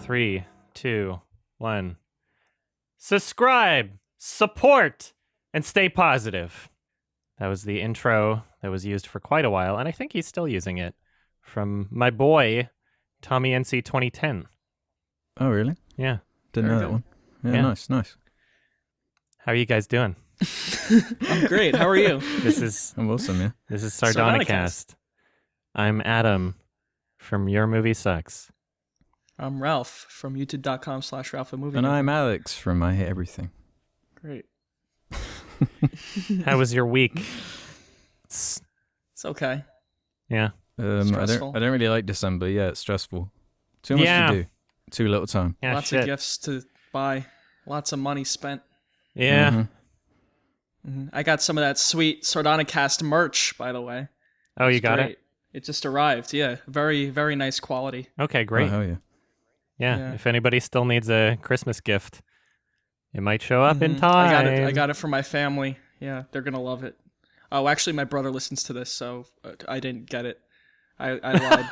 3, 2, 1. Subscribe, support, and stay positive. That was the intro that was used for quite a while, and I think he's still using it, from my boy, Tommy NC 2010. Oh, really? Yeah. Didn't know that one. Yeah, nice. How are you guys doing? I'm great. How are you? I'm awesome, yeah. This is Sardonicast. I'm Adam from Your Movie Sucks. I'm Ralph from youtube.com/RalphAMovie. And I'm Alex from I Hate Everything. Great. How was your week? It's okay. Yeah. I don't really like December. Yeah, it's stressful. Too much to do. Too little time. Yeah, lots of gifts to buy. Lots of money spent. Yeah. Mm-hmm. I got some of that sweet Sardonicast merch, by the way. Oh, you got it? It just arrived. Yeah. Very, very nice quality. Okay, great. Oh, hell yeah. Yeah, if anybody still needs a Christmas gift, it might show up in time. I got it for my family. Yeah, they're going to love it. Oh, actually, my brother listens to this, so I didn't get it. I lied.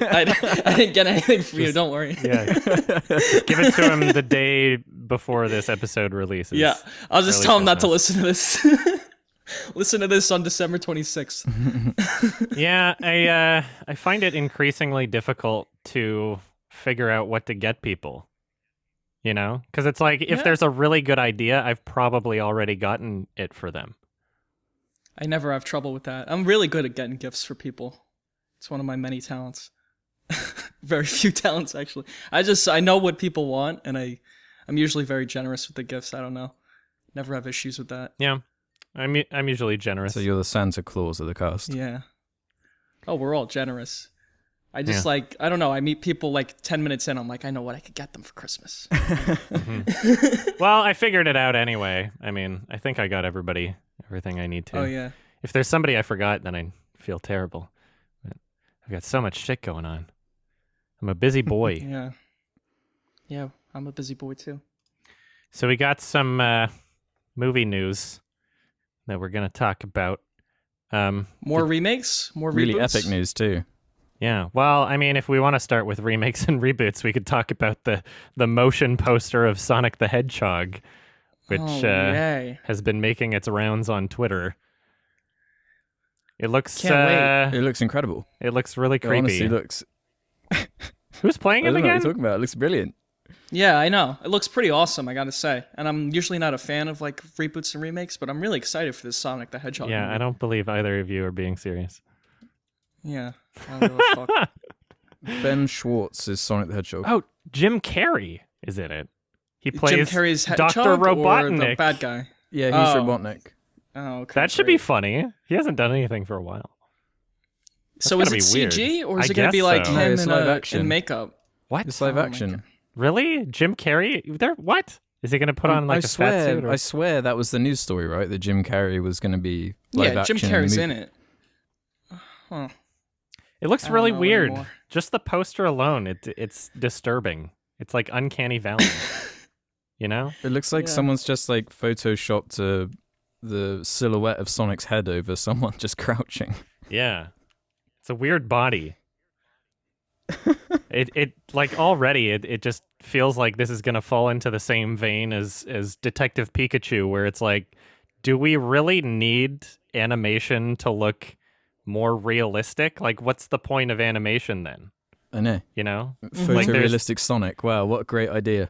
I didn't get anything from you, don't worry. Yeah. Give it to him the day before this episode releases. Yeah, I'll just tell him not to listen to this. Listen to this on December 26th. Yeah, I find it increasingly difficult to figure out what to get people. You know? Because it's like, if there's a really good idea, I've probably already gotten it for them. I never have trouble with that. I'm really good at getting gifts for people. It's one of my many talents. Very few talents, actually. I know what people want, and I'm usually very generous with the gifts. I don't know. Never have issues with that. Yeah. I'm usually generous. So you're the Santa Claus of the cast. Yeah. Oh, we're all generous. I just I don't know. I meet people like 10 minutes in. I'm like, I know what I could get them for Christmas. Well, I figured it out anyway. I mean, I think I got everything I need to. Oh, yeah. If there's somebody I forgot, then I feel terrible. But I've got so much shit going on. I'm a busy boy. Yeah. Yeah, I'm a busy boy too. So we got some movie news that we're going to talk about. More remakes? More really reboots? epic news too. Yeah. Well, I mean, if we want to start with remakes and reboots, we could talk about the motion poster of Sonic the Hedgehog, which has been making its rounds on Twitter. It looks Can't wait. It looks incredible. It looks really creepy. It honestly looks... Who's playing I him don't know again? what you're talking about. It looks brilliant. Yeah, I know. It looks pretty awesome, I gotta say. And I'm usually not a fan of like reboots and remakes, but I'm really excited for this Sonic the Hedgehog Yeah, movie. I don't believe either of you are being serious. Yeah. I don't give a fuck. Ben Schwartz is Sonic the Hedgehog. Oh, Jim Carrey is in it. He plays Jim Carrey's Hedgehog Dr. or Robotnik. the bad guy? Yeah, he's Robotnik. Oh, okay. That should be funny. He hasn't done anything for a while. So is it CG or is it going to be like so. him it's live action. in makeup? What? It's live action. Really? Jim Carrey? What? Is he going to put on like a fat suit? I swear that was the news story, right? That Jim Carrey was going to be live action. Jim Carrey's in it. Huh. It looks really weird. Anymore. Just the poster alone, it's disturbing. It's like Uncanny Valley. You know? It looks like someone's just like photoshopped the silhouette of Sonic's head over someone just crouching. Yeah. It's a weird body. It like already it just feels like this is gonna fall into the same vein as Detective Pikachu, where it's like, do we really need animation to look more realistic? Like, what's the point of animation then? I know. You know? Photorealistic Sonic. Wow, what a great idea.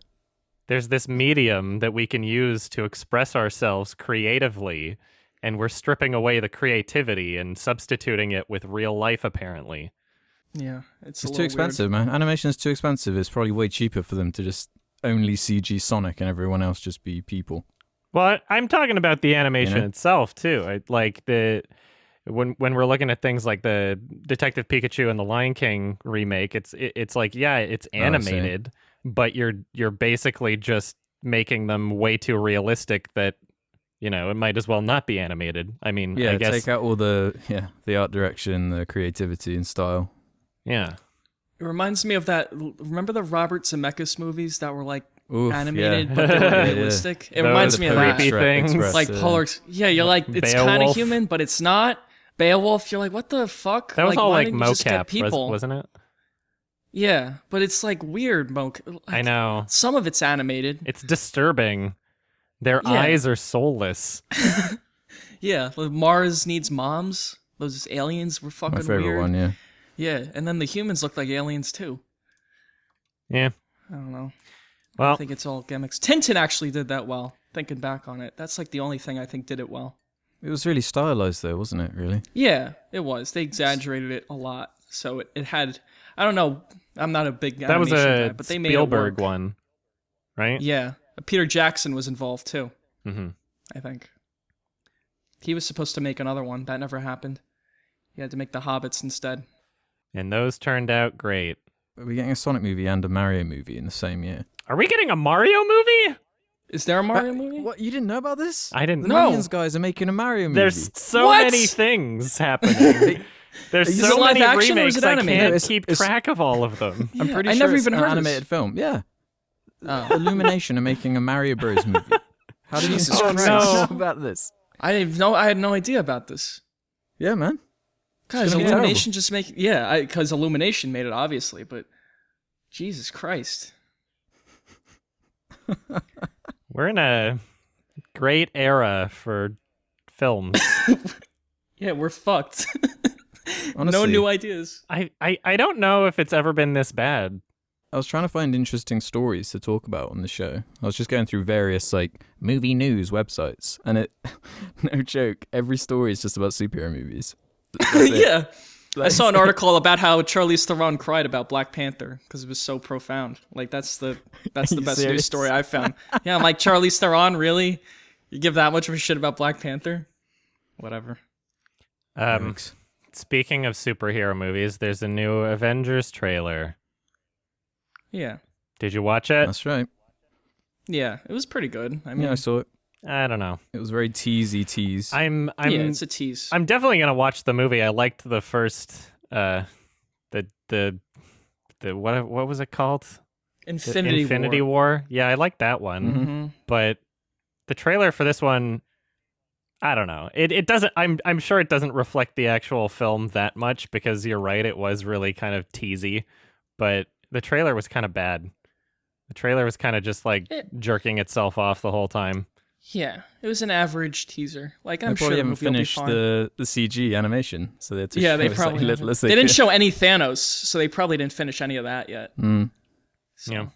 There's this medium that we can use to express ourselves creatively, and we're stripping away the creativity and substituting it with real life, apparently. Yeah, it's too expensive, man. Animation is too expensive. It's probably way cheaper for them to just only CG Sonic and everyone else just be people. Well, I'm talking about the animation itself too. When we're looking at things like the Detective Pikachu and the Lion King remake, it's like, yeah, it's animated, but you're basically just making them way too realistic that, you know, it might as well not be animated. I mean, I guess take out all the art direction, the creativity and style. Yeah. It reminds me of that. Remember the Robert Zemeckis movies that were like animated, yeah. but they were realistic? It reminds me of that. Creepy things. Like Polar. Yeah, you're like, it's kind of human, but it's not. Beowulf, you're like, what the fuck? That was all why like didn't you just get mocap, people? wasn't it? Yeah, but it's like weird, Mo. I know. Some of it's animated. It's disturbing. Their Yeah. eyes are soulless. Yeah, like Mars needs moms. Those aliens were fucking My favorite weird. one, yeah. Yeah, and then the humans look like aliens too. Yeah. I don't know. Well, I think it's all gimmicks. Tintin actually did that well. Thinking back on it, that's like the only thing I think did it well. It was really stylized, though, wasn't it? Really. Yeah, it was. They exaggerated it a lot, so it had. I don't know. I'm not a big that was animation a guy, but they made it Spielberg work. one, right? Yeah, Peter Jackson was involved too. Mm-hmm. I think he was supposed to make another one. That never happened. He had to make the Hobbits instead. And those turned out great. Are we getting a Sonic movie and a Mario movie in the same year? Are we getting a Mario movie? Is there a Mario movie? What? You didn't know about this? I didn't The know. Minions guys are making a Mario movie. There's so What? many things happening. There's Is it so live many action or is remakes, it I animated? can't No, keep it's- track of all of them. I'm Yeah, pretty I sure never it's even an heard of animated this. film. Yeah. Oh. Illumination are making a Mario Bros. Movie. How did you Jesus not Christ. know about this? I had no idea about this. Yeah, man. Guys, gonna be Illumination just make because Illumination made it obviously, but Jesus Christ. We're in a great era for films. Yeah, we're fucked. Honestly, No new ideas. I don't know if it's ever been this bad. I was trying to find interesting stories to talk about on the show. I was just going through various like movie news websites, and it, no joke, every story is just about superhero movies. That's it. Yeah. I saw an article about how Charlize Theron cried about Black Panther because it was so profound. Like that's the best you news serious? story I found. Yeah, I'm like, Charlize Theron, really? You give that much of a shit about Black Panther? Whatever. Thanks. Speaking of superhero movies, there's a new Avengers trailer. Yeah. Did you watch it? That's right. Yeah, it was pretty good. I mean, Yeah, I saw it. I don't know. It was very teasy tease. I'm yeah, it's a tease. I'm definitely gonna watch the movie. I liked the first the what was it called? Infinity War. Yeah, I liked that one. Mm-hmm. But the trailer for this one, I don't know. It doesn't. I'm sure it doesn't reflect the actual film that much because you're right. It was really kind of teasy, but the trailer was kind of bad. The trailer was kind of just like jerking itself off the whole time. Yeah, it was an average teaser. Like I'm They sure probably the haven't movie will be finished fine. the CG animation, so they had to Yeah, show they as, like, probably little as they they didn't could. show any Thanos, so they probably didn't finish any of that yet. So, Yeah.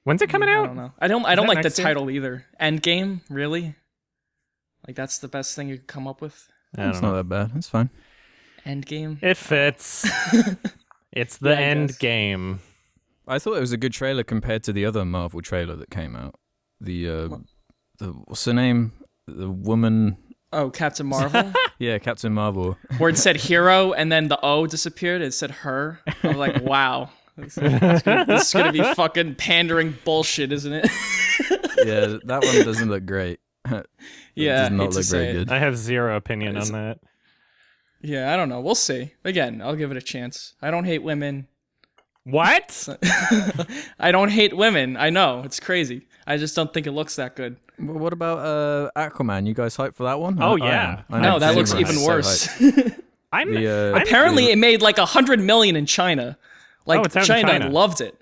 When's it coming I out? don't know. I don't that like the next year? title either. Endgame, really? Like that's the best thing you could come up with. I don't It's know. not that bad. It's fine. Endgame. It fits. It's the Yeah, I end guess. game. I thought it was a good trailer compared to the other Marvel trailer that came out. The what's her name? The woman. Oh, Captain Marvel, Yeah, Captain Marvel. where it said hero and then the O disappeared. It said her. I was like, wow. This is gonna be fucking pandering bullshit, isn't it? Yeah, that one doesn't look great. It Yeah, does not hate to look say very it. good. I have zero opinion on that. Yeah, I don't know. We'll see. Again, I'll give it a chance. I don't hate women. What? I don't hate women. I know it's crazy. I just don't think it looks that good. Well, what about Aquaman? You guys hyped for that one? Oh, I yeah. am. I No, am that looks super even hyped, so worse. hyped. I'm The, Apparently, it made like 100 million in China. Like Oh, it's out in China. loved it.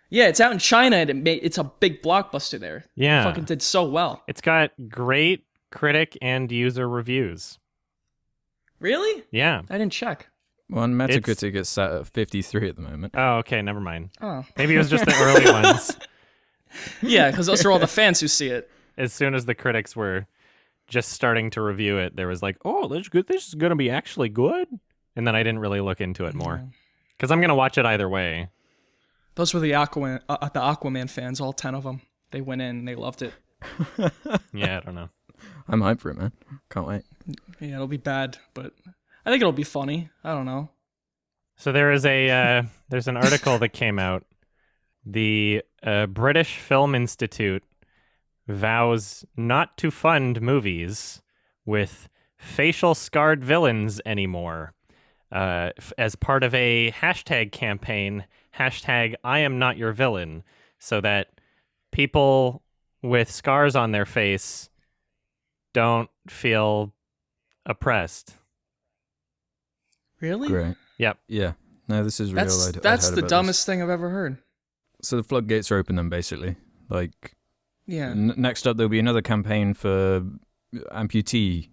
Yeah, it's out in China and it's a big blockbuster there. Yeah. Fucking did so well. It's got great critic and user reviews. Really? Yeah. I didn't check. well, on Metacritic, it's sat at 53 at the moment. Oh, okay. Never mind. Oh. Maybe it was just the early ones. Yeah, because those are all the fans who see it. As soon as the critics were just starting to review it, there was like, "Oh, this is good. This is going to be actually good." And then I didn't really look into it more because I'm going to watch it either way. Those were the Aquaman fans, all 10 of them. They went in and they loved it. Yeah, I don't know. I'm hyped for it, man. Can't wait. Yeah, it'll be bad, but I think it'll be funny. I don't know. So there is there's an article that came out. The British Film Institute vows not to fund movies with facial scarred villains anymore as part of a hashtag campaign, hashtag I am not your villain, so that people with scars on their face don't feel oppressed. Really? Great. Yep. Yeah. No, this is real. I'd That's heard the about dumbest thing I've ever heard. This. So the floodgates are open then, basically. Like, Yeah. next up, there'll be another campaign for amputee,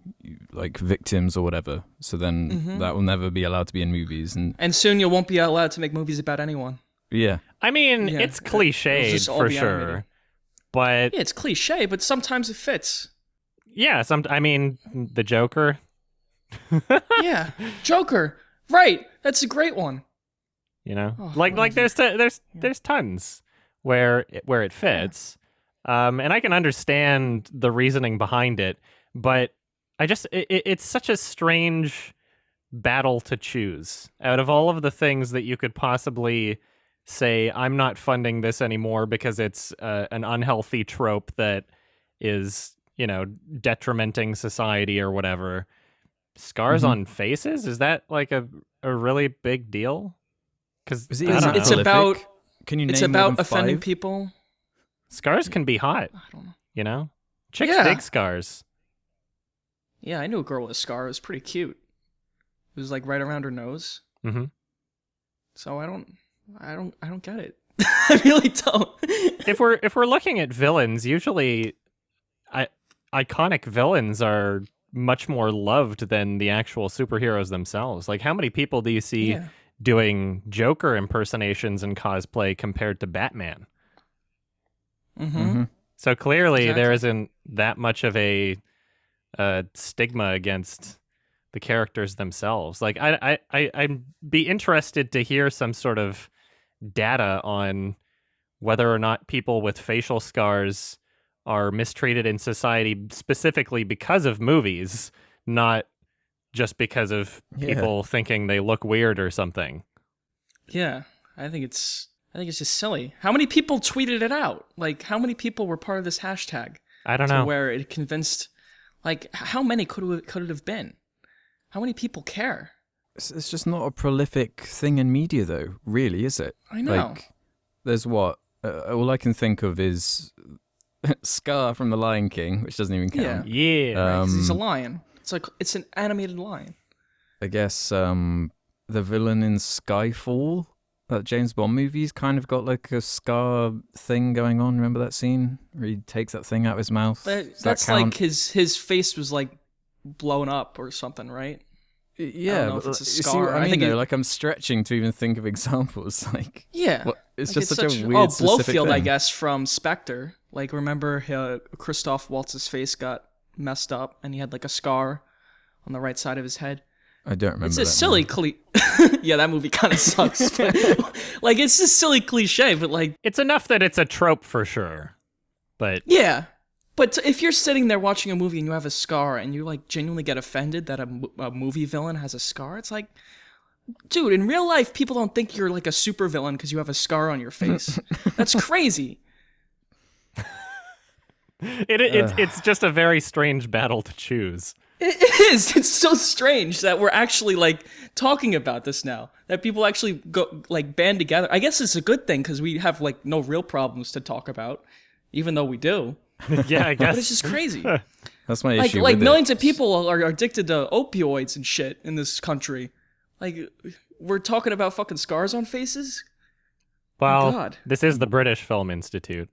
like, victims or whatever. So then that will never be allowed to be in movies. And soon you won't be allowed to make movies about anyone. yeah. I mean, it's cliched just all for be sure. animated. But Yeah, it's cliche, but sometimes it fits. yeah, I mean, the Joker. Yeah. Joker. Right. That's a great one. You know, Oh, like there's tons where it fits, and I can understand the reasoning behind it, but it's such a strange battle to choose out of all of the things that you could possibly say. I'm not funding this anymore because it's an unhealthy trope that is, you know, detrimenting society or whatever. Scars on faces, is that like a really big deal? Because it's about Can you it's name more about than offending 5? people. scars can be hot, I don't know. you know? Chicks Yeah. dig scars. Yeah, I knew a girl with a scar. It was pretty cute. It was like right around her nose. Mm-hmm. So I don't get it. I really don't. If we're looking at villains, usually iconic villains are much more loved than the actual superheroes themselves. Like, how many people do you see doing Joker impersonations and cosplay compared to Batman? Mm-hmm. So clearly Exactly. there isn't that much of a stigma against the characters themselves. Like, I'd be interested to hear some sort of data on whether or not people with facial scars are mistreated in society specifically because of movies, not just because of people thinking they look weird or something. Yeah, I think it's just silly. How many people tweeted it out? Like, how many people were part of this hashtag? I don't to know. where it convinced. Like, how many could it have been? How many people care? It's just not a prolific thing in media, though, really, is it? I know. Like, there's what? All I can think of is Scar from The Lion King, which doesn't even count. Yeah. Right, 'cause he's a lion. It's like it's an animated lion. I guess the villain in Skyfall, that James Bond movie's kind of got like a Scar thing going on. Remember that scene where he takes that thing out of his mouth? Does that That's count? like his face was like blown up or something, right? Yeah, know if but it's a you see scar. what I I mean, think though? it- Like, I'm stretching to even think of examples. Like, Yeah. it's Like, just such a weird, Oh, specific Blofeld, thing. I guess, from Spectre. Like, remember Christoph Waltz's face got messed up and he had like a scar on the right side of his head. I don't remember. It's a that silly Yeah, that movie kind of sucks. But, like, it's just silly cliche, but like, It's enough that it's a trope for sure. But yeah. But if you're sitting there watching a movie and you have a scar and you like genuinely get offended that a movie villain has a scar, it's like, dude, in real life, people don't think you're like a super villain because you have a scar on your face. That's crazy. it's just a very strange battle to choose. It is. It's so strange that we're actually like talking about this now. That people actually go like band together. I guess it's a good thing because we have like no real problems to talk about, even though we do. Yeah, I guess. But it's just crazy. That's my like issue. like with millions it. of people are addicted to opioids and shit in this country. Like, we're talking about fucking scars on faces. Well, God. this is the British Film Institute.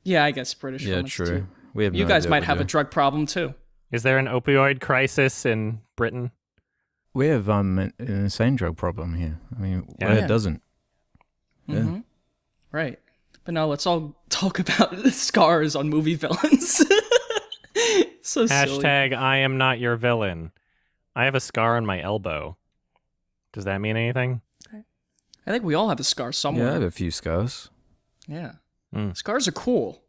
Yeah, I guess British. Yeah, Film true. Institute. We have You no guys idea might what have we're a drug problem too. Is there an opioid crisis in Britain? We have an insane drug problem here. I mean, Yeah. where doesn't? Mm-hmm. Right. But now let's all talk about the scars on movie villains. So silly. Hashtag I am not your villain. I have a scar on my elbow. Does that mean anything? I think we all have a scar Yeah, I somewhere. have a few scars. Yeah. Mm. Scars are cool.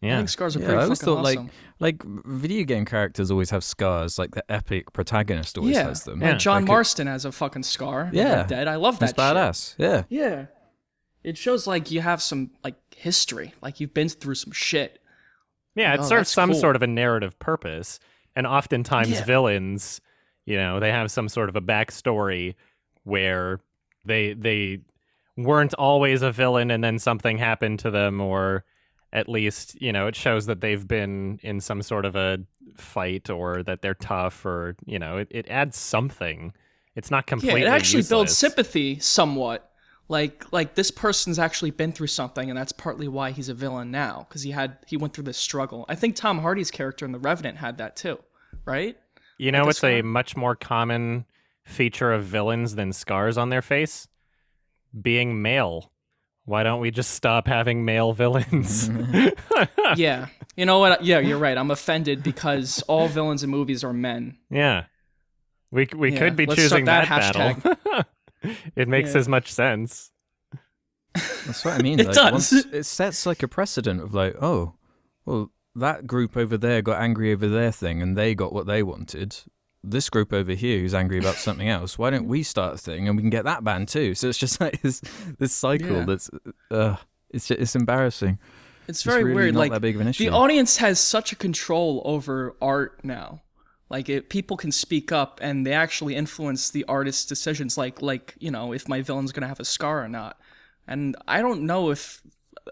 I Yeah. think scars are Yeah, pretty I always fucking thought awesome. like video game characters always have scars. Like the epic protagonist always has them. Yeah. Like John Like Marston has a fucking scar. Yeah. Red Dead. I love That's that shit. badass. Yeah. Yeah. It shows like you have some like history. Like you've been through some shit. Yeah, it Oh, serves that's some cool. sort of a narrative purpose. And oftentimes Yeah. villains, you know, they have some sort of a backstory where they weren't always a villain and then something happened to them, or at least, you know, it shows that they've been in some sort of a fight or that they're tough, or, you know, it adds something It's not completely it actually builds useless. sympathy somewhat. Like this person's actually been through something, and that's partly why he's a villain now, because he went through this struggle. I think Tom Hardy's character in The Revenant had that too, right? You know, it's a much more common feature of villains than scars on their face? Being male. Why don't we just stop having male villains? Yeah. You know what? Yeah, you're right. I'm offended because all villains in movies are men. Yeah. We Yeah, could be let's choosing start that battle. It makes as much sense. That's what I mean. It like, does. It sets like a precedent of like, oh, well, that group over there got angry over their thing and they got what they wanted. This group over here who's angry about something else, why don't we start a thing and we can get that banned too? So it's just like this cycle that's it's embarrassing. It's very really weird. not Like that big of an issue. the audience has such a control over art now. Like people can speak up and they actually influence the artist's decisions. Like you know, if my villain's gonna have a scar or not. And I don't know if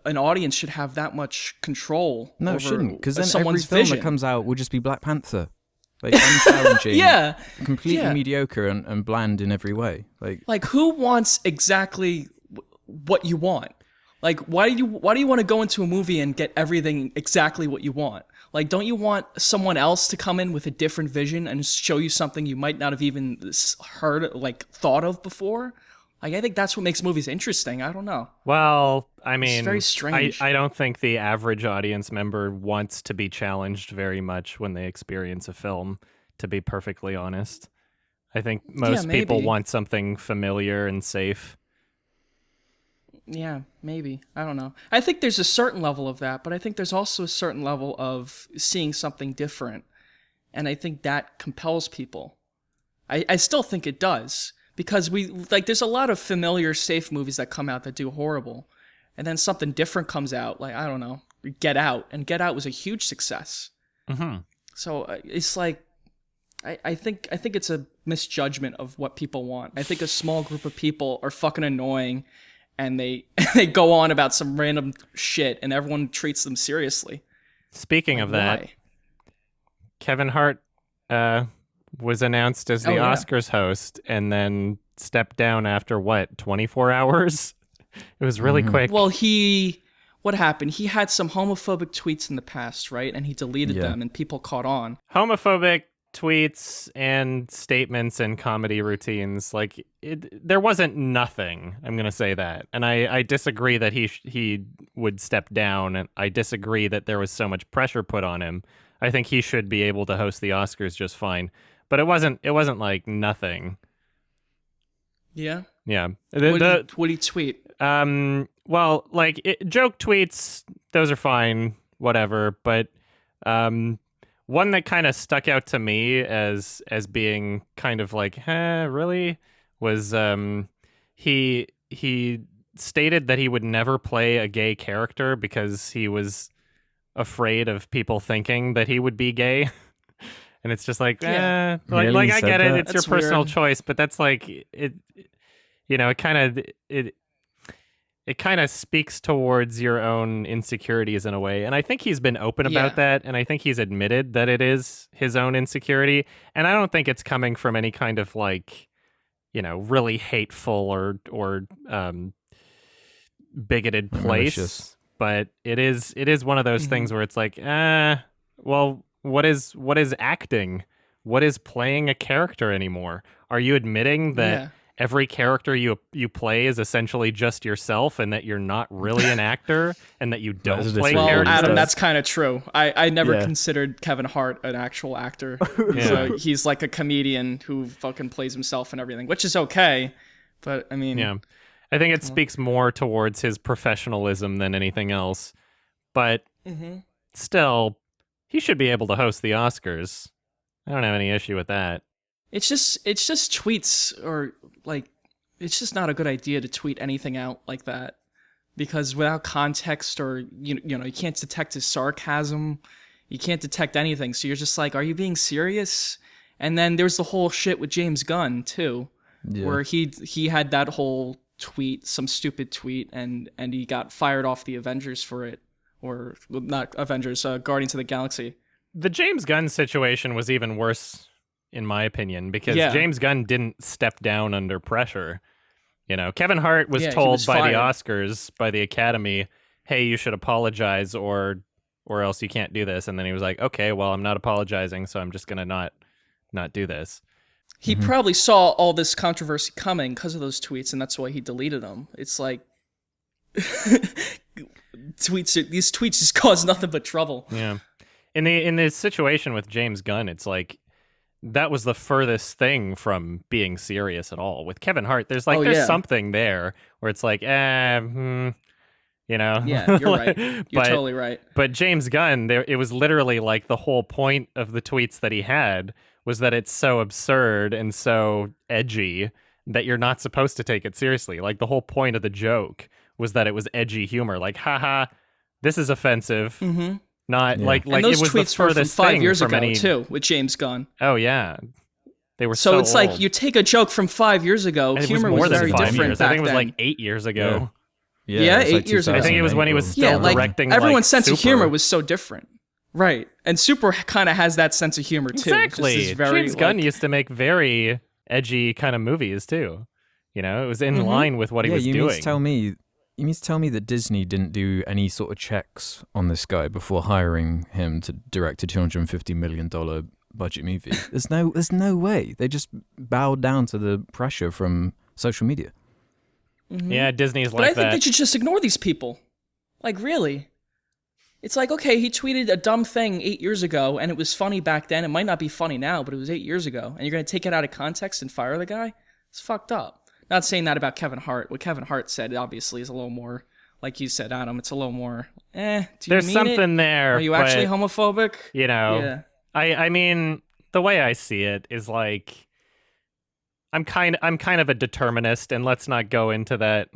an audience should have that much control. No, over it shouldn't, because then someone's every film vision. that comes out will just be Black Panther. Like unchallenging, Yeah, completely mediocre and bland in every way. Like who wants exactly what you want? Like why do you want to go into a movie and get everything exactly what you want? Like don't you want someone else to come in with a different vision and show you something you might not have even heard, like thought of before? Like I think that's what makes movies interesting. I don't know. Well, I mean, It's very strange. I don't think the average audience member wants to be challenged very much when they experience a film, to be perfectly honest. I think most people maybe. want something familiar and safe. Yeah, maybe. I don't know. I think there's a certain level of that, but I think there's also a certain level of seeing something different. And I think that compels people. I still think it does. Because there's a lot of familiar, safe movies that come out that do horrible. And then something different comes out, like, I don't know, Get Out. And Get Out was a huge success. Mm-hmm. So it's like, I think it's a misjudgment of what people want. I think a small group of people are fucking annoying and they go on about some random shit and everyone treats them seriously. Speaking of that, why? Kevin Hart was announced as the Oscars host and then stepped down after, 24 hours? It was really quick. Well, what happened? He had some homophobic tweets in the past, right? And he deleted them and people caught on. Homophobic tweets and statements and comedy routines, like there wasn't nothing. I'm gonna say that, and I disagree that he would step down, and I disagree that there was so much pressure put on him. I think he should be able to host the Oscars just fine, but it wasn't like nothing. Yeah. Yeah. What did he tweet? Well, like joke tweets, those are fine, whatever. But one that kind of stuck out to me as being kind of like, really, was he stated that he would never play a gay character because he was afraid of people thinking that he would be gay. And it's just like, Yeah. like I get it, it's That's your personal weird. choice, but that's like it. You know, it kind of speaks towards your own insecurities in a way. And I think he's been open about that. And I think he's admitted that it is his own insecurity. And I don't think it's coming from any kind of like, you know, really hateful or bigoted place. Malicious. But it is one of those things where it's like, well, what is acting? What is playing a character anymore? Are you admitting that every character you play is essentially just yourself, and that you're not really an actor, and that you don't play Well, characters? Adam, that's kind of true. I never considered Kevin Hart an actual actor. So he's like a comedian who fucking plays himself and everything, which is okay. But I mean, I think it speaks more towards his professionalism than anything else. But still, he should be able to host the Oscars. I don't have any issue with that. it's just tweets, or like, it's just not a good idea to tweet anything out like that, because without context, or you know you can't detect his sarcasm, you can't detect anything. So you're just like, are you being serious? And then there's the whole shit with James Gunn too, where he had that whole tweet, some stupid tweet, and he got fired off the Avengers for it, or not Avengers, Guardians of the Galaxy. The James Gunn situation was even worse in my opinion, because Yeah. James Gunn didn't step down under pressure. You know, Kevin Hart was Yeah, he told was by the fired. Oscars, by the Academy, hey, you should apologize or else you can't do this. And then he was like, okay, well, I'm not apologizing, so I'm just going to not do this. He probably saw all this controversy coming because of those tweets, and that's why he deleted them. It's like these tweets just cause nothing but trouble. Yeah. In this situation with James Gunn, it's like that was the furthest thing from being serious at all. With Kevin Hart, there's something there where it's like, you know. Yeah, you're right. You're totally right. But James Gunn, it was literally like the whole point of the tweets that he had was that it's so absurd and so edgy that you're not supposed to take it seriously. Like the whole point of the joke was that it was edgy humor. Like, haha, this is offensive. Mm-hmm. Not like and those it was tweets the furthest were from 5 thing years from ago too, with James Gunn. Oh yeah, they were so it's old. like you take a joke from 5 years ago. And Humor it was more than very 5 different years. back I think it was then. like 8 years ago. Yeah, it's 8 years ago. I think it was when he was still directing. Everyone's sense of Super. humor was so different, right? And Super kind of has that sense of humor too. Exactly. Just very, James Gunn used to make very edgy kind of movies too. You know, it was in line with what he was doing. You mean to tell me that Disney didn't do any sort of checks on this guy before hiring him to direct a $250 million budget movie? There's no way. They just bowed down to the pressure from social media. Mm-hmm. Yeah, Disney's But like I think that. they should just ignore these people. Like, really? It's like, okay, he tweeted a dumb thing 8 years ago, and it was funny back then. It might not be funny now, but it was 8 years ago. And you're going to take it out of context and fire the guy? It's fucked up. Not saying that about Kevin Hart. What Kevin Hart said, obviously, is a little more, like you said, Adam, it's a little more, do you There's mean something it? there. Are you actually homophobic? You know, Yeah. I mean, the way I see it is like, I'm kind of a determinist, and let's not go into that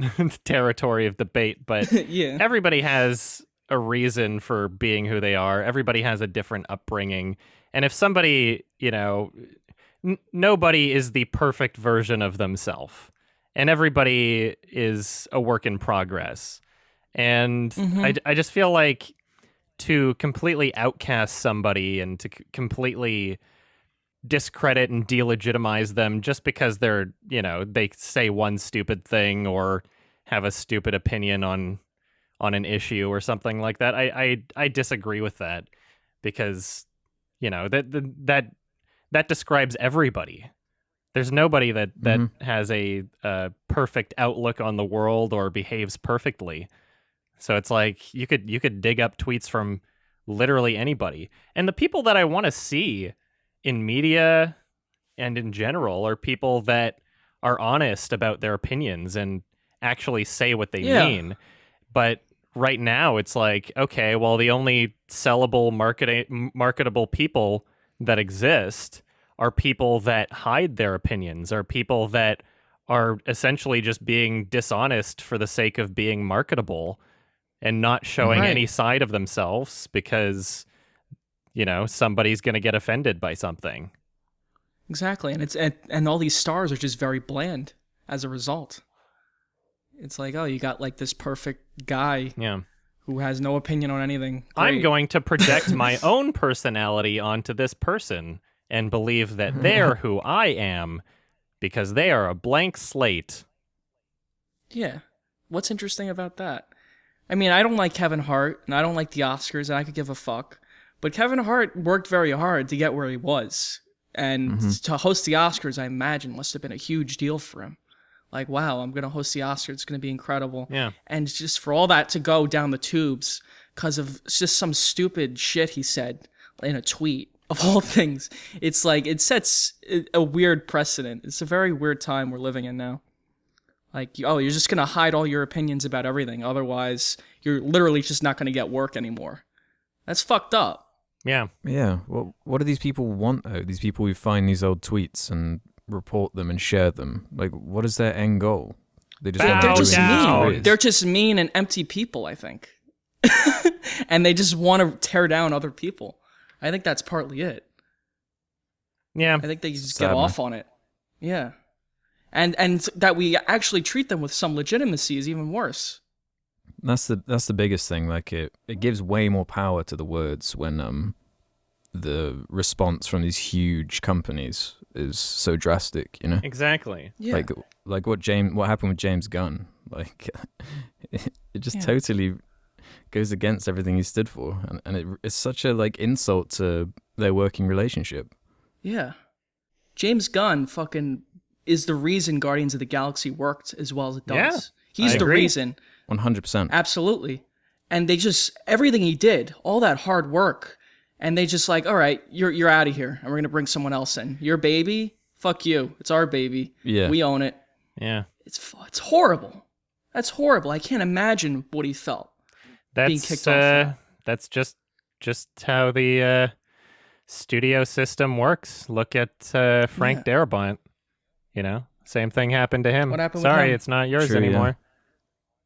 territory of debate, but Yeah. everybody has a reason for being who they are. Everybody has a different upbringing. And if somebody, you know, nobody is the perfect version of themselves. And everybody is a work in progress. And I just feel like to completely outcast somebody and to completely discredit and delegitimize them just because they're, you know, they say one stupid thing or have a stupid opinion on an issue or something like that. I disagree with that because, you know, that describes everybody. There's nobody that has a perfect outlook on the world or behaves perfectly. So it's like you could dig up tweets from literally anybody. And the people that I want to see in media and in general are people that are honest about their opinions and actually say what they mean. But right now it's like, okay, well, the only sellable marketable people that exist are people that hide their opinions, are people that are essentially just being dishonest for the sake of being marketable and not showing any side of themselves because, you know, somebody's going to get offended by something. Exactly. And all these stars are just very bland as a result. It's like, oh, you got like this perfect guy who has no opinion on anything. Great. I'm going to project my own personality onto this person and believe that they're who I am because they are a blank slate. Yeah. What's interesting about that? I mean, I don't like Kevin Hart, and I don't like the Oscars, and I could give a fuck. But Kevin Hart worked very hard to get where he was. And to host the Oscars, I imagine, must have been a huge deal for him. Like, wow, I'm going to host the Oscars. It's going to be incredible. Yeah. And just for all that to go down the tubes because of just some stupid shit he said in a tweet, of all things, it's like it sets a weird precedent. It's a very weird time we're living in now. Like, oh, you're just going to hide all your opinions about everything. Otherwise, you're literally just not going to get work anymore. That's fucked up. Yeah. Yeah. Well, what do these people want, though? These people who find these old tweets and report them and share them. Like, what is their end goal? They just They're just down. mean. They're just mean and empty people, I think. And they just want to tear down other people. I think that's partly it. Yeah. I think they just get off on it. Yeah. And that we actually treat them with some legitimacy is even worse. That's the biggest thing. Like it gives way more power to the words when the response from these huge companies is so drastic, you know? Exactly. Yeah. Like what happened with James Gunn. Like it just totally goes against everything he stood for, and it's such a like insult to their working relationship. Yeah. James Gunn fucking is the reason Guardians of the Galaxy worked as well as it does. Yeah, He's the reason. 100%. Absolutely. And they just, everything he did, all that hard work, and they just like, all right, you're out of here, and we're going to bring someone else in. Your baby? Fuck you. It's our baby. Yeah. We own it. Yeah. It's horrible. That's horrible. I can't imagine what he felt. Being kicked off. That's just how the studio system works. Look at Frank Darabont. You know, same thing happened to him. What happened with Sorry, him? it's not yours True, anymore. yeah.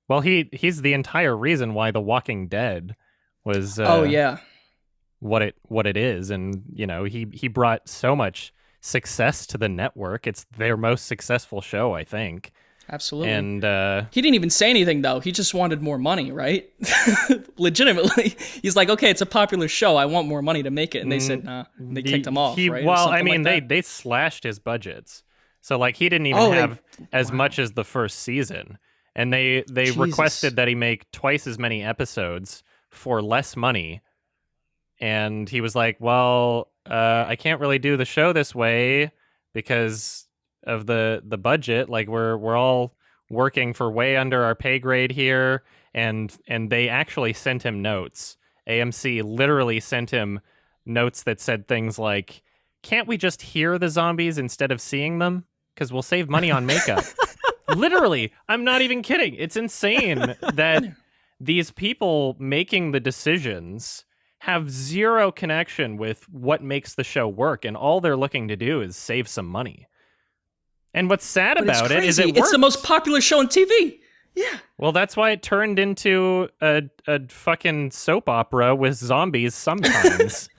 Well, he's the entire reason why The Walking Dead was what it is, and you know, he brought so much success to the network. It's their most successful show, I think. Absolutely. And he didn't even say anything, though. He just wanted more money, right? Legitimately. He's like, okay, it's a popular show. I want more money to make it. And they said, nah. And they kicked him off, right? Well, I mean, they slashed his budgets. So, like, he didn't even have as much as the first season. And they requested that he make twice as many episodes for less money. And he was like, well, I can't really do the show this way because of the budget. Like we're all working for way under our pay grade here, and they actually sent him notes. AMC literally sent him notes that said things like, can't we just hear the zombies instead of seeing them, because we'll save money on makeup. Literally, I'm not even kidding. It's insane that these people making the decisions have zero connection with what makes the show work, and all they're looking to do is save some money. And what's sad about it is it's the most popular show on TV. Yeah. Well, that's why it turned into a fucking soap opera with zombies sometimes.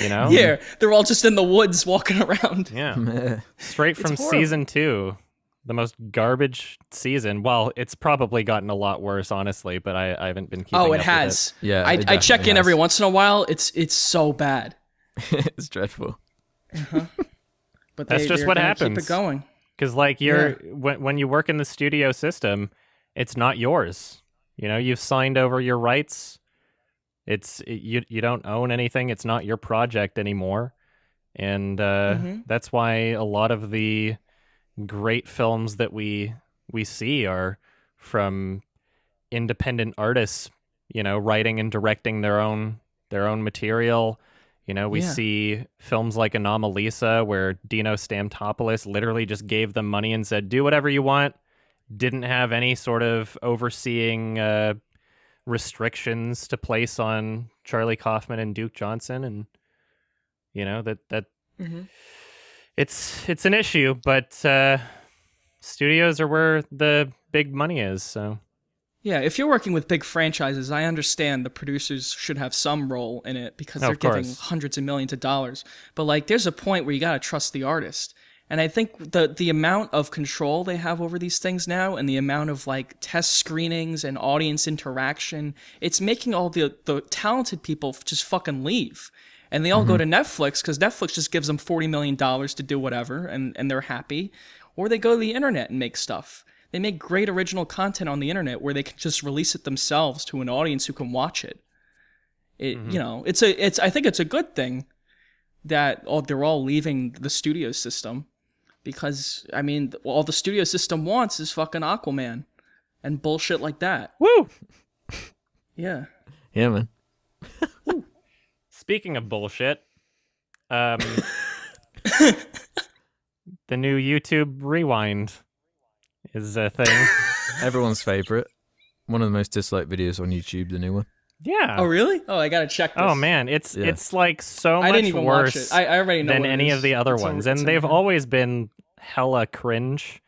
You know? Yeah, they're all just in the woods walking around. Yeah. Straight from season 2. The most garbage season. Well, it's probably gotten a lot worse, honestly, but I haven't been keeping up with it. Has. Yeah, I check in every once in a while. It's so bad. It's dreadful. But that's just what happens. Keep it going. Because like when you work in the studio system, it's not yours. You know, you've signed over your rights. You don't own anything. It's not your project anymore, and that's why a lot of the great films that we see are from independent artists. You know, writing and directing their own material. You know, we see films like Anomalisa where Dino Stamatopoulos literally just gave them money and said, do whatever you want. Didn't have any sort of overseeing restrictions to place on Charlie Kaufman and Duke Johnson. And, you know, that it's an issue, but studios are where the big money is, so... Yeah, if you're working with big franchises, I understand the producers should have some role in it because they're giving hundreds of millions of dollars. But like, there's a point where you gotta trust the artist. And I think the amount of control they have over these things now, and the amount of like test screenings and audience interaction, it's making all the talented people just fucking leave. And they all go to Netflix because Netflix just gives them $40 million to do whatever, and they're happy. Or they go to the internet and make stuff. They make great original content on the internet where they can just release it themselves to an audience who can watch it. You know, I think it's a good thing that they're all leaving the studio system, because I mean, all the studio system wants is fucking Aquaman and bullshit like that. Woo! Yeah. Yeah, man. Speaking of bullshit, the new YouTube Rewind is a thing. Everyone's favorite. One of the most disliked videos on YouTube, the new one. Yeah. Oh, really? Oh, I gotta check this. Oh, man. It's like so much didn't even worse watch it. I already know than what it any is. of the other ones. And they've always been hella cringe.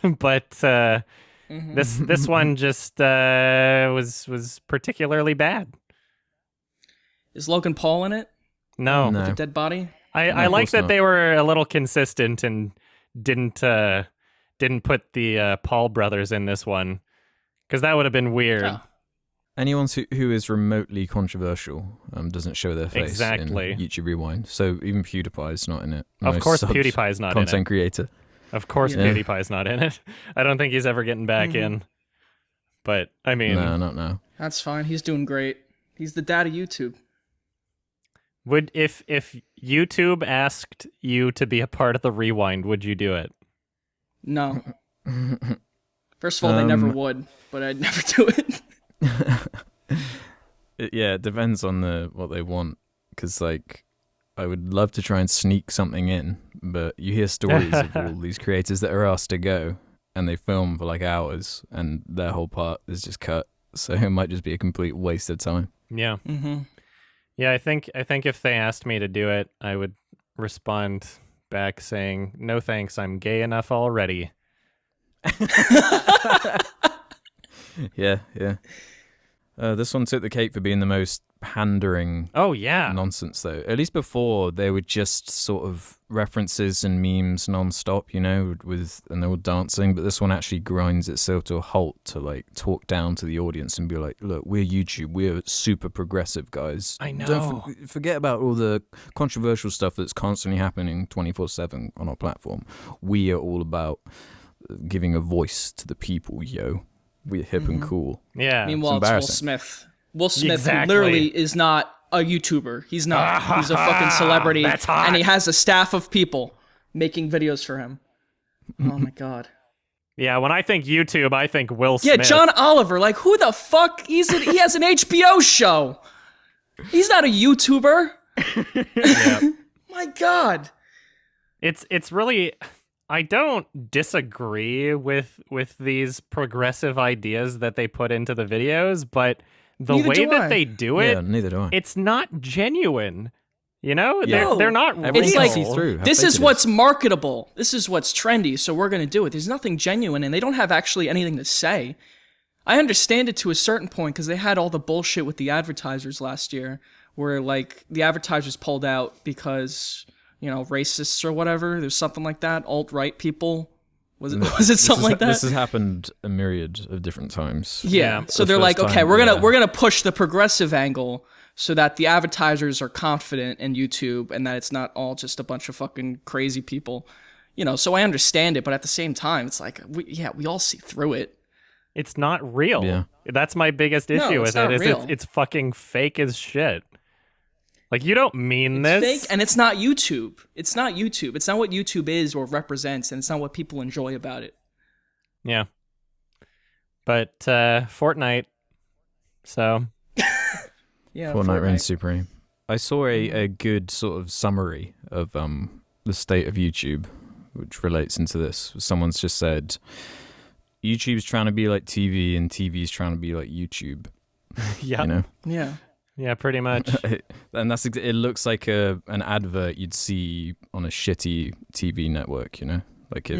But this one just was particularly bad. Is Logan Paul in it? No. With a dead body? I like that they were a little consistent and didn't put the Paul brothers in this one, because that would have been weird. Oh. anyone who is remotely controversial doesn't show their face Exactly. in YouTube Rewind. So even PewDiePie's not in it. Of course PewDiePie's not in it. Content creator. Of course PewDiePie's not in it. I don't think he's ever getting back in. But, I mean... No, not now. That's fine. He's doing great. He's the dad of YouTube. Would if YouTube asked you to be a part of the Rewind, would you do it? No. First of all, they never would, but I'd never do it. It depends on what they want. Because, like, I would love to try and sneak something in, but you hear stories of all these creators that are asked to go, and they film for like hours, and their whole part is just cut. So it might just be a complete waste of time. Yeah. Mm-hmm. Yeah, I think if they asked me to do it, I would respond back saying, "No thanks, I'm gay enough already." Yeah. This one took the cake for being the most pandering nonsense, though. At least before, they were just sort of references and memes non-stop, you know, and they were dancing. But this one actually grinds itself to a halt to, like, talk down to the audience and be like, look, we're YouTube. We're super progressive, guys. I know. Don't forget about all the controversial stuff that's constantly happening 24/7 on our platform. We are all about giving a voice to the people, yo. We're hip and cool. Yeah. Meanwhile, it's Will Smith. Will Smith Exactly. literally is not a YouTuber. He's not. He's a fucking celebrity. That's hot. And he has a staff of people making videos for him. Oh my god. Yeah, when I think YouTube, I think Will Smith. Yeah, John Oliver. Like, who the fuck? He has an HBO show. He's not a YouTuber. Yeah. My god. It's really... I don't disagree with these progressive ideas that they put into the videos, but the way that they do it, neither do I. it's not genuine. You know, Yeah. they're not real. It's like, see-through. this is what's marketable. This is what's trendy, so we're going to do it. There's nothing genuine, and they don't have actually anything to say. I understand it to a certain point, because they had all the bullshit with the advertisers last year, where, like, the advertisers pulled out because... you know, racists or whatever. There's something like that. Alt-right people. Was it something like that? This has happened a myriad of different times. Yeah. So they're like, okay, we're gonna push the progressive angle so that the advertisers are confident in YouTube and that it's not all just a bunch of fucking crazy people. You know, so I understand it, but at the same time, it's like, we all see through it. It's not real. Yeah. That's my biggest issue with it. It's fucking fake as shit. Like, you don't mean it's this. fake, and it's not YouTube. It's not YouTube. It's not what YouTube is or represents, and it's not what people enjoy about it. Yeah. But Fortnite, so... Yeah, Fortnite reigns supreme. I saw a good sort of summary of the state of YouTube, which relates into this. Someone's just said, YouTube's trying to be like TV, and TV's trying to be like YouTube. Yeah. You know? Yeah. Yeah, pretty much. And it looks like an advert you'd see on a shitty TV network, you know? Like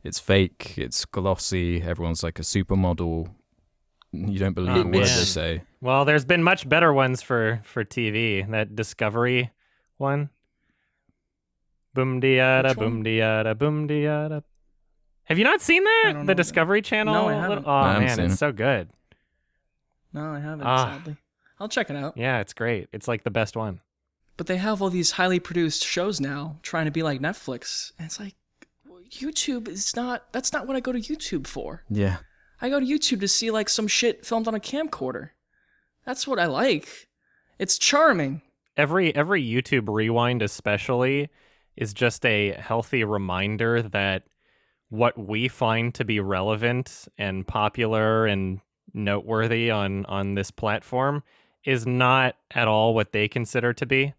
it's fake, it's glossy, everyone's like a supermodel. You don't believe a word they say. Well, there's been much better ones for TV. That Discovery one. Boom diada, boom diada, boom diada. Have you not seen that? The Discovery Channel? No, I haven't. Oh, man, it's so good. No, I haven't, sadly. I'll check it out. Yeah, it's great. It's like the best one. But they have all these highly produced shows now trying to be like Netflix. And it's like, YouTube is not... That's not what I go to YouTube for. Yeah. I go to YouTube to see like some shit filmed on a camcorder. That's what I like. It's charming. Every YouTube Rewind especially is just a healthy reminder that what we find to be relevant and popular and noteworthy on this platform is not at all what they consider to be,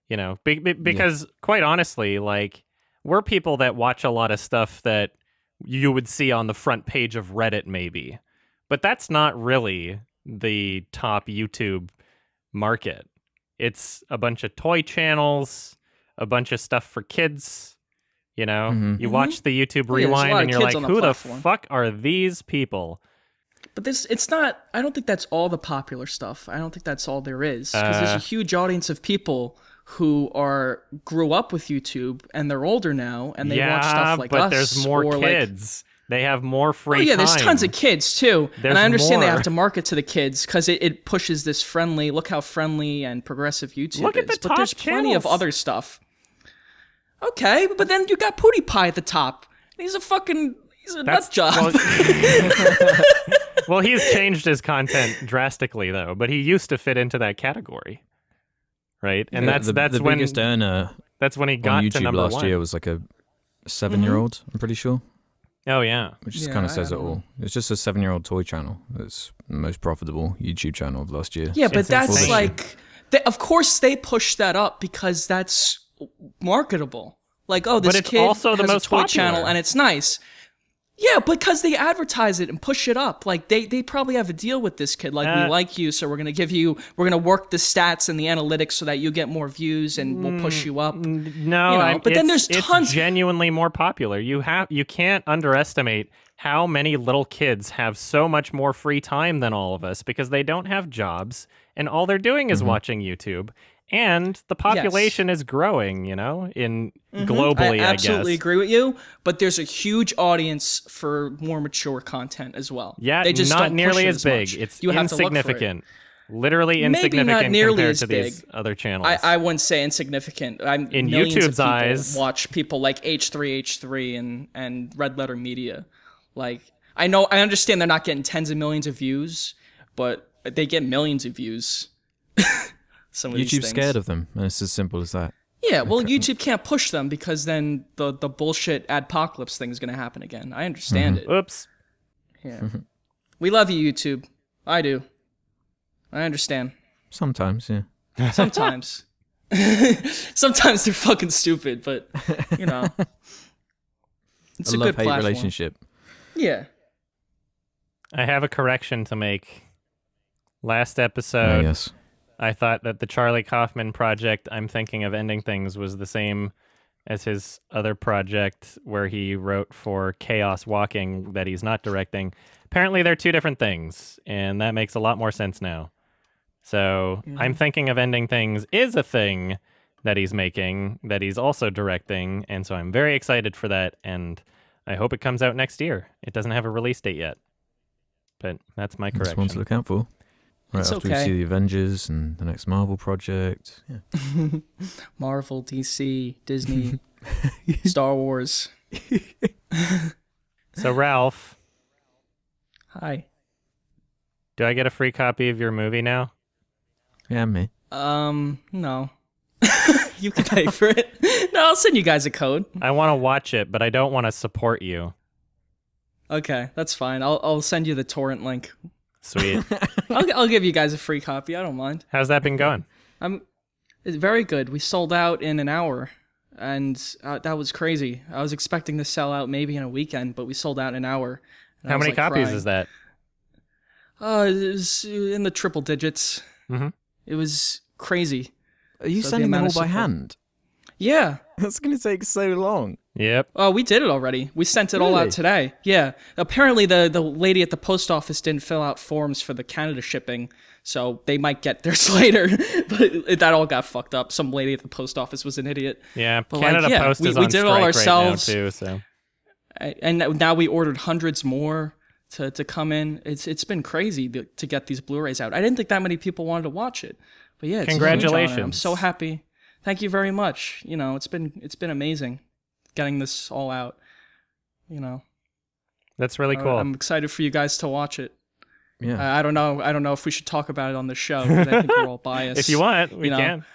you know, because quite honestly, like, we're people that watch a lot of stuff that you would see on the front page of Reddit maybe, but that's not really the top YouTube market. It's a bunch of toy channels, a bunch of stuff for kids, you know, you watch the YouTube Rewind and you're like, who the fuck are these people? But it's not, I don't think that's all the popular stuff. I don't think that's all there is. Because there's a huge audience of people who grew up with YouTube and they're older now and they watch stuff like us. But there's more kids They have more free time. Oh yeah, there's tons of kids too, and I understand they more. have to market to the kids because it pushes this friendly. Look how friendly and progressive YouTube Look is. at the but top there's plenty of channels. other stuff. Okay, but then you got PewDiePie at the top. He's a nut job. Well, he's changed his content drastically though, but he used to fit into that category, right? And that's the when biggest earner that's when he on got YouTube to number last 1. year was like a 7-year-old. I'm pretty sure. Oh yeah, Which just Yeah, kind of I says it don't all. It's just a 7-year-old toy channel. It's the most profitable YouTube channel of last year. Yeah, but It's that's insane. like, of course they push that up because that's marketable. Like, oh, this But it's kid also the has most a toy popular. channel and it's nice. Yeah, because they advertise it and push it up. Like they probably have a deal with this kid. Like we like you, so we're gonna work the stats and the analytics so that you get more views and we'll push you up. No, but then there's it's tons. genuinely more popular. You can't underestimate how many little kids have so much more free time than all of us because they don't have jobs and all they're doing is watching YouTube. And the population is growing, in globally, I absolutely guess. agree with you, but there's a huge audience for more mature content as well. Yeah, they just not don't nearly push it as big. much. It's You have to look for it. insignificant. Literally Maybe insignificant not nearly compared as to these big. other channels. I wouldn't say insignificant. In Millions YouTube's of people eyes. watch people like H3H3 and Red Letter Media. Like I understand they're not getting tens of millions of views, but they get millions of views. Some of these YouTube's things. scared of them, and it's as simple as that. Yeah, well, YouTube can't push them because then the bullshit adpocalypse thing is going to happen again. I understand it. Oops. Yeah. We love you, YouTube. I do. I understand. Sometimes, yeah. Sometimes. Sometimes they're fucking stupid, but, it's A a good love-hate platform. relationship. Yeah. I have a correction to make. Last Oh, episode, yes. I thought that the Charlie Kaufman project, I'm Thinking of Ending Things, was the same as his other project where he wrote for Chaos Walking that he's not directing. Apparently, they're two different things, and that makes a lot more sense now. So, I'm Thinking of Ending Things is a thing that he's making, that he's also directing, and so I'm very excited for that, and I hope it comes out next year. It doesn't have a release date yet, but that's my That's one to correction. look out for. Right It's after okay. we see the Avengers and the next Marvel project. Yeah. Marvel, DC, Disney, Star Wars. So, Ralph, Hi. do I get a free copy of your movie now? Yeah, me. No. You can pay for it. No, I'll send you guys a code. I want to watch it, but I don't want to support you. Okay, that's fine. I'll send you the torrent link. Sweet. I'll give you guys a free copy. I don't mind. How's that been going? It's very good. We sold out in an hour, and that was crazy. I was expecting to sell out maybe in a weekend, but we sold out in an hour. And I How was, many like, copies crying. is that? It was in the triple digits. Mhm. It was crazy. Are you So the sending them all amount of by support. hand? Yeah. That's going to take so long. Yep. Oh, we did it already. We sent it all Really? out today. Yeah. Apparently, the lady at the post office didn't fill out forms for the Canada shipping, so they might get theirs later. But that all got fucked up. Some lady at the post office was an idiot. Yeah. But, Canada like, yeah, Post is we on did it strike all right ourselves. now too. So And now we ordered hundreds more to come in. It's been crazy to get these Blu-rays out. I didn't think that many people wanted to watch it, but yeah, it's a huge honor. Congratulations. I'm so happy. Thank you very much. It's been amazing getting this all out. that's really cool. I'm excited for you guys to watch it. Yeah. I don't know if we should talk about it on the show, because I think we're all biased. If you want, we can.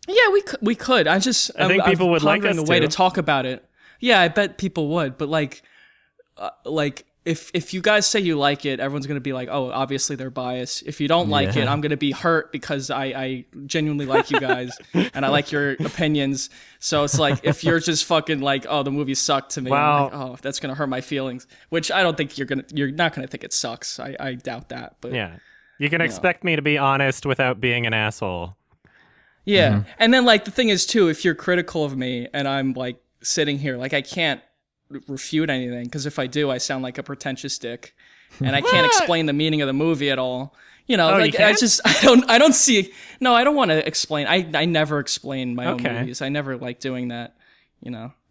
Yeah, we could. I think people would like us a way to. to talk about it. Yeah, I bet people would. But like if you guys say you like it, everyone's gonna be like, oh, obviously they're biased. If you don't like it, I'm gonna be hurt because I genuinely like you guys and I like your opinions. So it's like if you're just fucking like, oh, the movie sucked to me, I'm like, oh, that's gonna hurt my feelings. Which I don't think you're not gonna think it sucks. I doubt that. But Yeah. You can expect me to be honest without being an asshole. yeah. And then like the thing is too, if you're critical of me and I'm like sitting here, like I can't refute anything, because if I do, I sound like a pretentious dick, and I can't explain the meaning of the movie at all. you like can't? I don't see. No, I don't want to explain. I never explain my own Okay. movies. I never like doing that.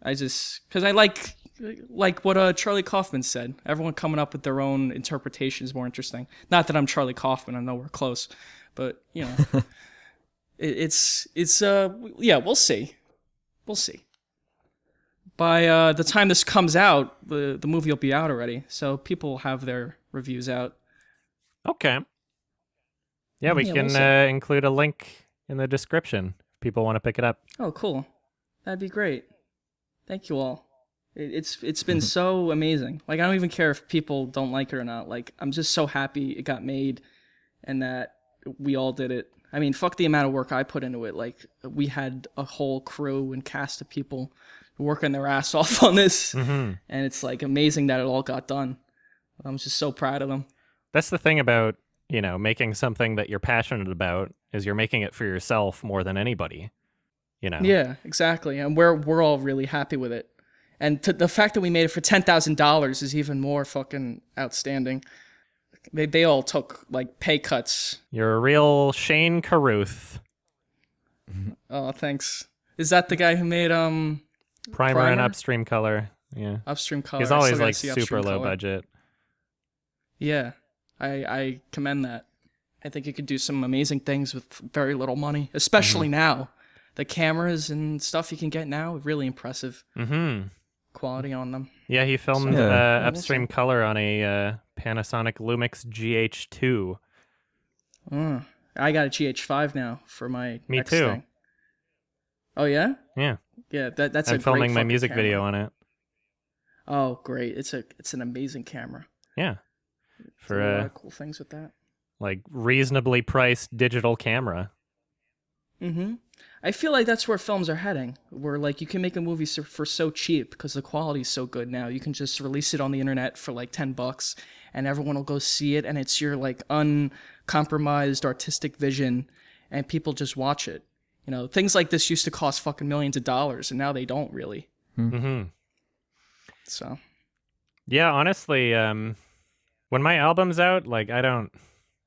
I just because I like like what Charlie Kaufman said. Everyone coming up with their own interpretation is more interesting. Not that I'm Charlie Kaufman. I know we're close, but you know, it's yeah. We'll see. We'll see. By the time this comes out, the movie will be out already, so people will have their reviews out. Okay. Yeah, we can include a link in the description if people want to pick it up. Oh, cool. That'd be great. Thank you all. It's been so amazing. Like, I don't even care if people don't like it or not. Like, I'm just so happy it got made and that we all did it. I mean, fuck the amount of work I put into it. Like, we had a whole crew and cast of people working their ass off on this. And it's, like, amazing that it all got done. I'm just so proud of them. That's the thing about, you know, making something that you're passionate about is you're making it for yourself more than anybody, you know? Yeah, exactly. And we're all really happy with it. And the fact that we made it for $10,000 is even more fucking outstanding. They all took, like, pay cuts. You're a real Shane Carruth. Oh, thanks. Is that the guy who made Primer and Upstream Color? Yeah. Upstream Color. He's always, like, super low budget. Yeah, I commend that. I think you could do some amazing things with very little money, especially now. The cameras and stuff you can get now, really impressive quality on them. Yeah, he filmed Upstream Color on a Panasonic Lumix GH2. I got a GH5 now for my Me next too. thing. Oh, yeah? Yeah. Yeah, that's I'm a great filming my fucking music camera. video on it. Oh, great. It's an amazing camera. Yeah. For a lot of cool things with that. Like reasonably priced digital camera. I feel like that's where films are heading, where like you can make a movie for so cheap because the quality is so good now. You can just release it on the internet for like $10 and everyone will go see it, and it's your like uncompromised artistic vision and people just watch it. You know, things like this used to cost fucking millions of dollars and now they don't really. So. Yeah, honestly, when my album's out, like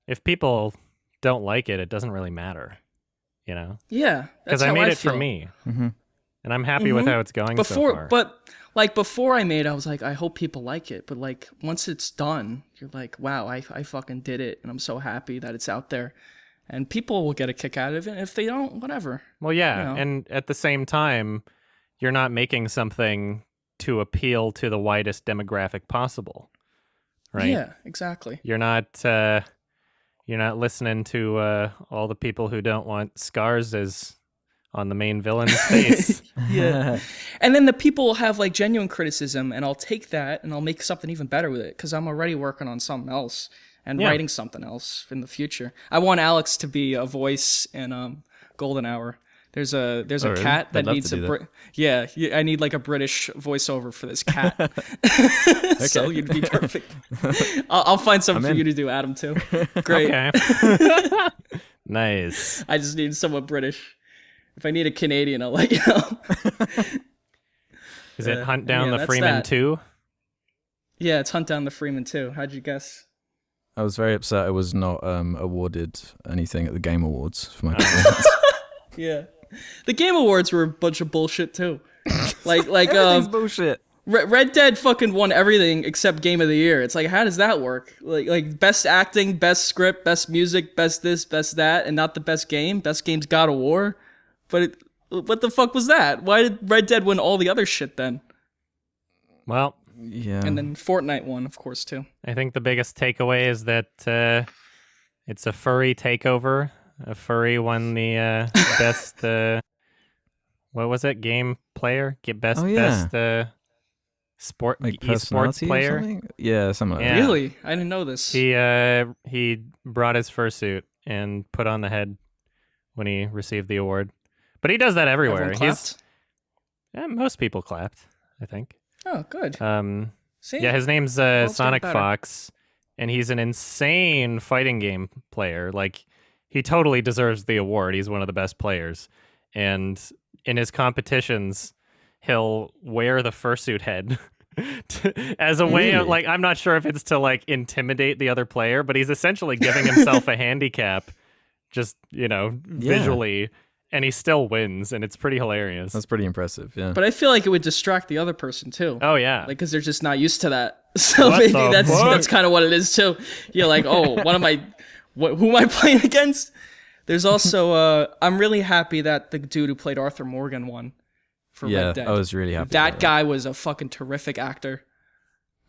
if people don't like it, it doesn't really matter. You know? Yeah, because I made it for me, and I'm happy with how it's going so far. But like before I made it, I was like, I hope people like it. But like once it's done, you're like, wow, I fucking did it, and I'm so happy that it's out there, and people will get a kick out of it. If they don't, whatever. Well, yeah, you know? And at the same time, you're not making something to appeal to the widest demographic possible, right? Yeah, exactly. You're not listening to all the people who don't want scars as on the main villain's face. Yeah. And then the people will have like genuine criticism, and I'll take that and I'll make something even better with it because I'm already working on something else and writing something else in the future. I want Alex to be a voice in Golden Hour. There's a cat that needs I need like a British voiceover for this cat. So you'd be perfect. I'll find something for you to do, Adam, too. Great. Okay. Nice. I just need someone British. If I need a Canadian, I'll let you know. Is it Hunt Down the Freeman 2? Yeah, it's Hunt Down the Freeman 2. How'd you guess? I was very upset I was not awarded anything at the Game Awards for my performance. Yeah. The Game Awards were a bunch of bullshit too. Like Everything's bullshit. Red Dead fucking won everything except Game of the Year. It's like, how does that work? Like best acting, best script, best music, best this, best that, and not the best game. Best game's God of War. But what the fuck was that? Why did Red Dead win all the other shit then? Well, yeah. And then Fortnite won, of course, too. I think the biggest takeaway is that it's a furry takeover. A furry won the best, what was it? Game player? Best sport, like esports player? Something? Yeah, something like Yeah. that. Really? I didn't know this. He brought his fursuit and put on the head when he received the award. But he does that everywhere. Everyone clapped? Most people clapped, I think. Oh, good. See? Yeah, his name's World's Sonic getting better. Fox, and he's an insane fighting game player. Like, he totally deserves the award. He's one of the best players. And in his competitions, he'll wear the fursuit head as a way of, like, I'm not sure if it's to, like, intimidate the other player, but he's essentially giving himself a handicap just, visually. and he still wins, and it's pretty hilarious. That's pretty impressive. Yeah. But I feel like it would distract the other person too. Oh yeah, Like, because they're just not used to that. So What maybe the that's fuck? kind of what it is too. You're like, oh, who am I playing against? There's also, I'm really happy that the dude who played Arthur Morgan won for Red Dead. I was really happy. That about guy was a fucking terrific actor.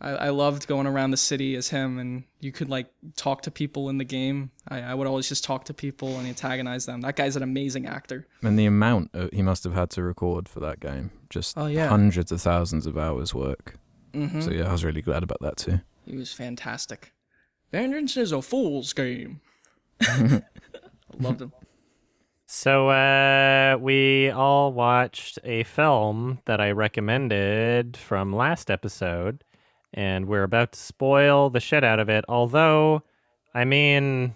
I loved going around the city as him, and you could like talk to people in the game. I would always just talk to people and antagonize them. That guy's an amazing actor. And the amount he must have had to record for that game, just hundreds of thousands of hours work. Mm-hmm. So yeah, I was really glad about that too. He was fantastic. Vengeance is a fool's game. Loved him. So we all watched a film that I recommended from last episode, and we're about to spoil the shit out of it. Although, I mean,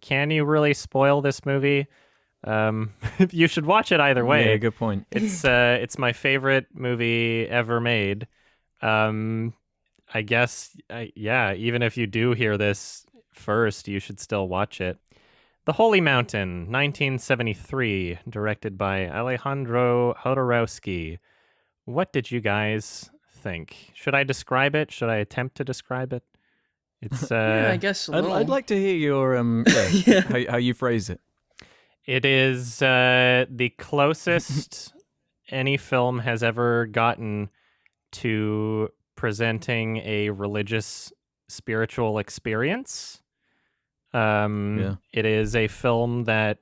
can you really spoil this movie? You should watch it either way. Yeah, good point. It's my favorite movie ever made. I guess, even if you do hear this first, you should still watch it. The Holy Mountain, 1973, directed by Alejandro Jodorowsky. What did you guys think? Should I describe it? Should I attempt to describe it? It's Yeah, I guess a little. I'd like to hear your how you phrase it. It is the closest any film has ever gotten to presenting a religious spiritual experience. It is a film that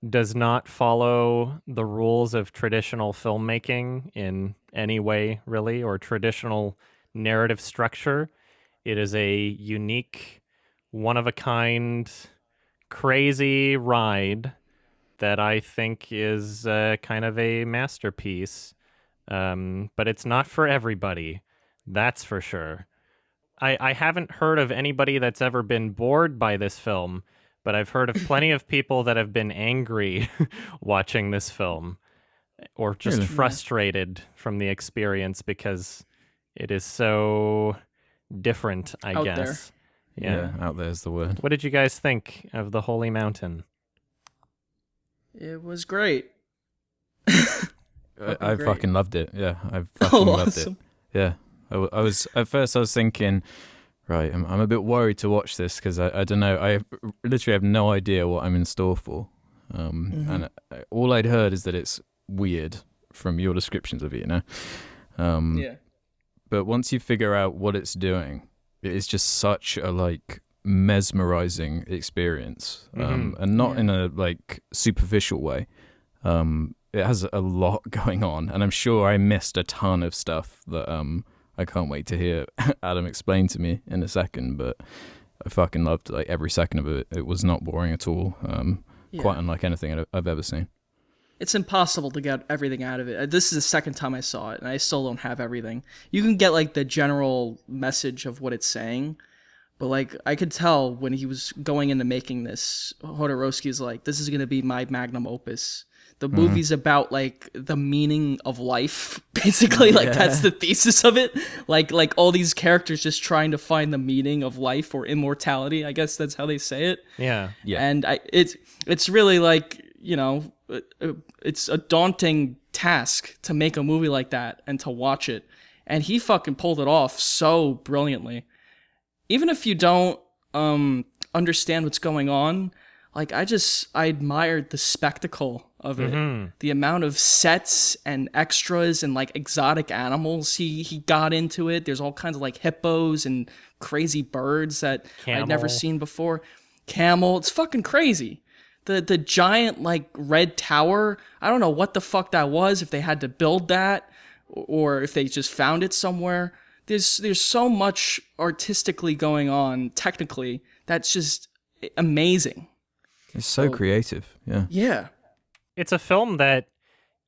does not follow the rules of traditional filmmaking in any way, really, or traditional narrative structure. It is a unique, one-of-a-kind, crazy ride that I think is kind of a masterpiece. But it's not for everybody, that's for sure. I haven't heard of anybody that's ever been bored by this film, but I've heard of plenty of people that have been angry watching this film or just frustrated from the experience because it is so different, I Out guess. There. Yeah, out there's the word. What did you guys think of The Holy Mountain? It was great. I great. fucking loved it. Yeah, I fucking loved awesome. it. Yeah. I was at first I was thinking, right, I'm a bit worried to watch this because I don't know, I literally have no idea what I'm in store for, and all I'd heard is that it's weird from your descriptions of it, you know. Yeah. But once you figure out what it's doing, it is just such a like mesmerizing experience, and not in a like superficial way. It has a lot going on, and I'm sure I missed a ton of stuff that I can't wait to hear Adam explain to me in a second, but I fucking loved like every second of it. It was not boring at all. Quite unlike anything I've ever seen. It's impossible to get everything out of it. This is the second time I saw it, and I still don't have everything. You can get like the general message of what it's saying, but like I could tell when he was going into making this, Jodorowsky's like, this is going to be my magnum opus. The movie's about like the meaning of life, basically. Like that's the thesis of it. Like all these characters just trying to find the meaning of life or immortality. I guess that's how they say it. Yeah. And it's really like, you know, it's a daunting task to make a movie like that and to watch it. And he fucking pulled it off so brilliantly. Even if you don't understand what's going on, like I admired the spectacle of it. The amount of sets and extras and like exotic animals he got into it. There's all kinds of like hippos and crazy birds that I'd never seen before. Camel, it's fucking crazy. The giant like red tower, I don't know what the fuck that was, if they had to build that or if they just found it somewhere. There's so much artistically going on technically that's just amazing. It's so creative. Yeah. It's a film that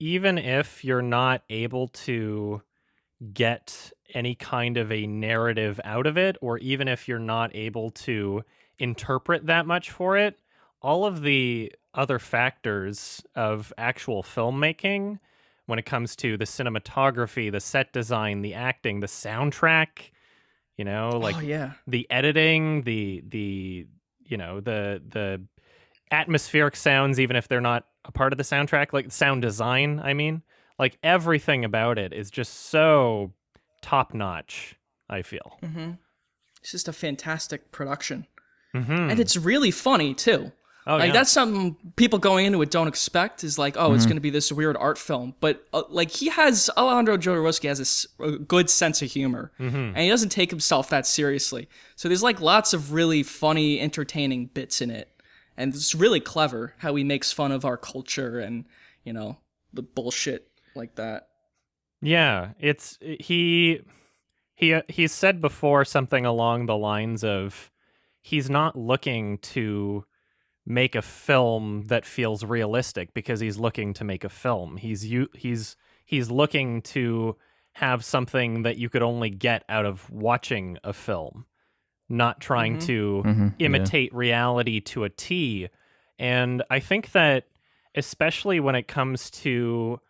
even if you're not able to get any kind of a narrative out of it, or even if you're not able to interpret that much for it, all of the other factors of actual filmmaking, when it comes to the cinematography, the set design, the acting, the soundtrack, you know, like the editing, the atmospheric sounds, even if they're not a part of the soundtrack, like sound design, I mean. Like everything about it is just so top notch, I feel. It's just a fantastic production. Mm-hmm. And it's really funny, too. Oh, like, yeah. that's something people going into it don't expect, is like, oh, it's going to be this weird art film. But, like, Alejandro Jodorowsky has a good sense of humor. And he doesn't take himself that seriously. So there's, like, lots of really funny, entertaining bits in it. And it's really clever how he makes fun of our culture and, you know, the bullshit like that. Yeah, he's said before something along the lines of he's not looking to make a film that feels realistic because he's looking to make a film. He's looking to have something that you could only get out of watching a film, not trying to imitate reality to a T. And I think that especially when it comes to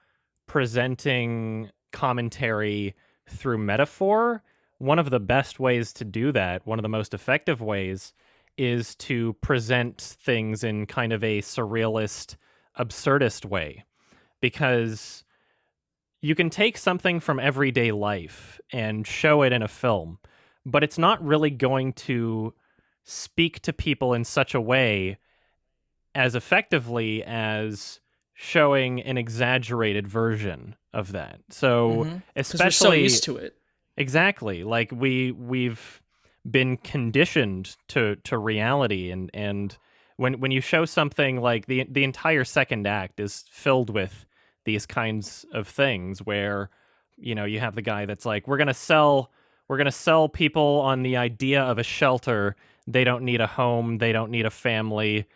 presenting commentary through metaphor, one of the best ways to do that, one of the most effective ways, is to present things in kind of a surrealist, absurdist way. Because you can take something from everyday life and show it in a film, but it's not really going to speak to people in such a way as effectively as showing an exaggerated version of that. So especially, 'Cause we're so used to it. Exactly. Like we've been conditioned to reality, and when you show something like the entire second act is filled with these kinds of things where, you know, you have the guy that's like, we're gonna sell people on the idea of a shelter. They don't need a home, they don't need a family.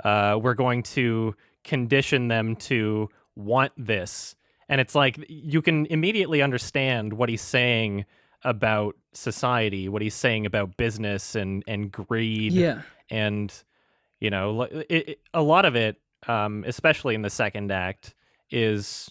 We're going to condition them to want this. And it's like you can immediately understand what he's saying about society, what he's saying about business and greed. Yeah. And, you know, a lot of it, especially in the second act, is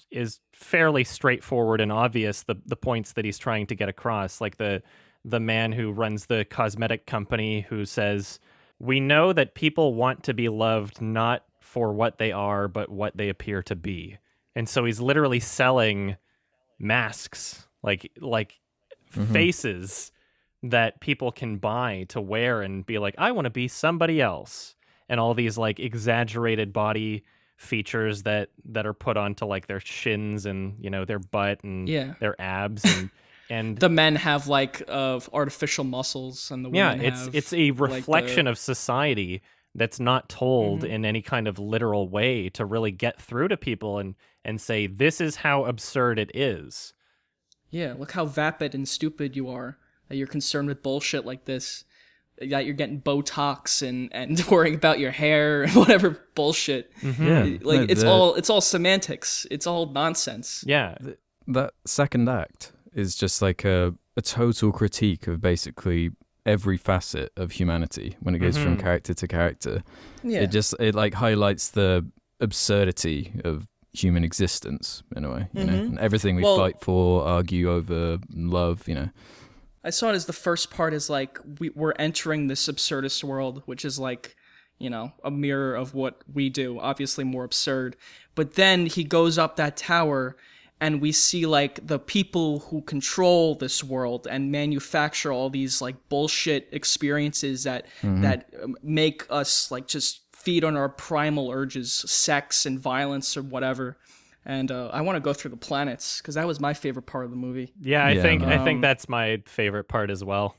fairly straightforward and obvious, the points that he's trying to get across. Like the man who runs the cosmetic company who says, we know that people want to be loved not for what they are, but what they appear to be. And so he's literally selling masks, like faces that people can buy to wear and be like, I want to be somebody else. And all these like exaggerated body features that are put onto like their shins and, you know, their butt and their abs and the men have like artificial muscles and the women have it's a reflection like of society that's not told in any kind of literal way to really get through to people and say, this is how absurd it is. Yeah, look how vapid and stupid you are, that you're concerned with bullshit like this, that you're getting Botox and worrying about your hair and whatever bullshit. Yeah, like it's all semantics. It's all nonsense. Yeah. That second act is just like a total critique of basically every facet of humanity when it goes from character to character. Yeah. It like highlights the absurdity of human existence in a way, you know, and everything we fight for, argue over, love, you know. I saw it as the first part is like we're entering this absurdist world, which is like, you know, a mirror of what we do, obviously more absurd. But then he goes up that tower and we see like the people who control this world and manufacture all these like bullshit experiences that make us like just feed on our primal urges, sex and violence or whatever. And I want to go through the planets because that was my favorite part of the movie. Yeah, I think that's my favorite part as well.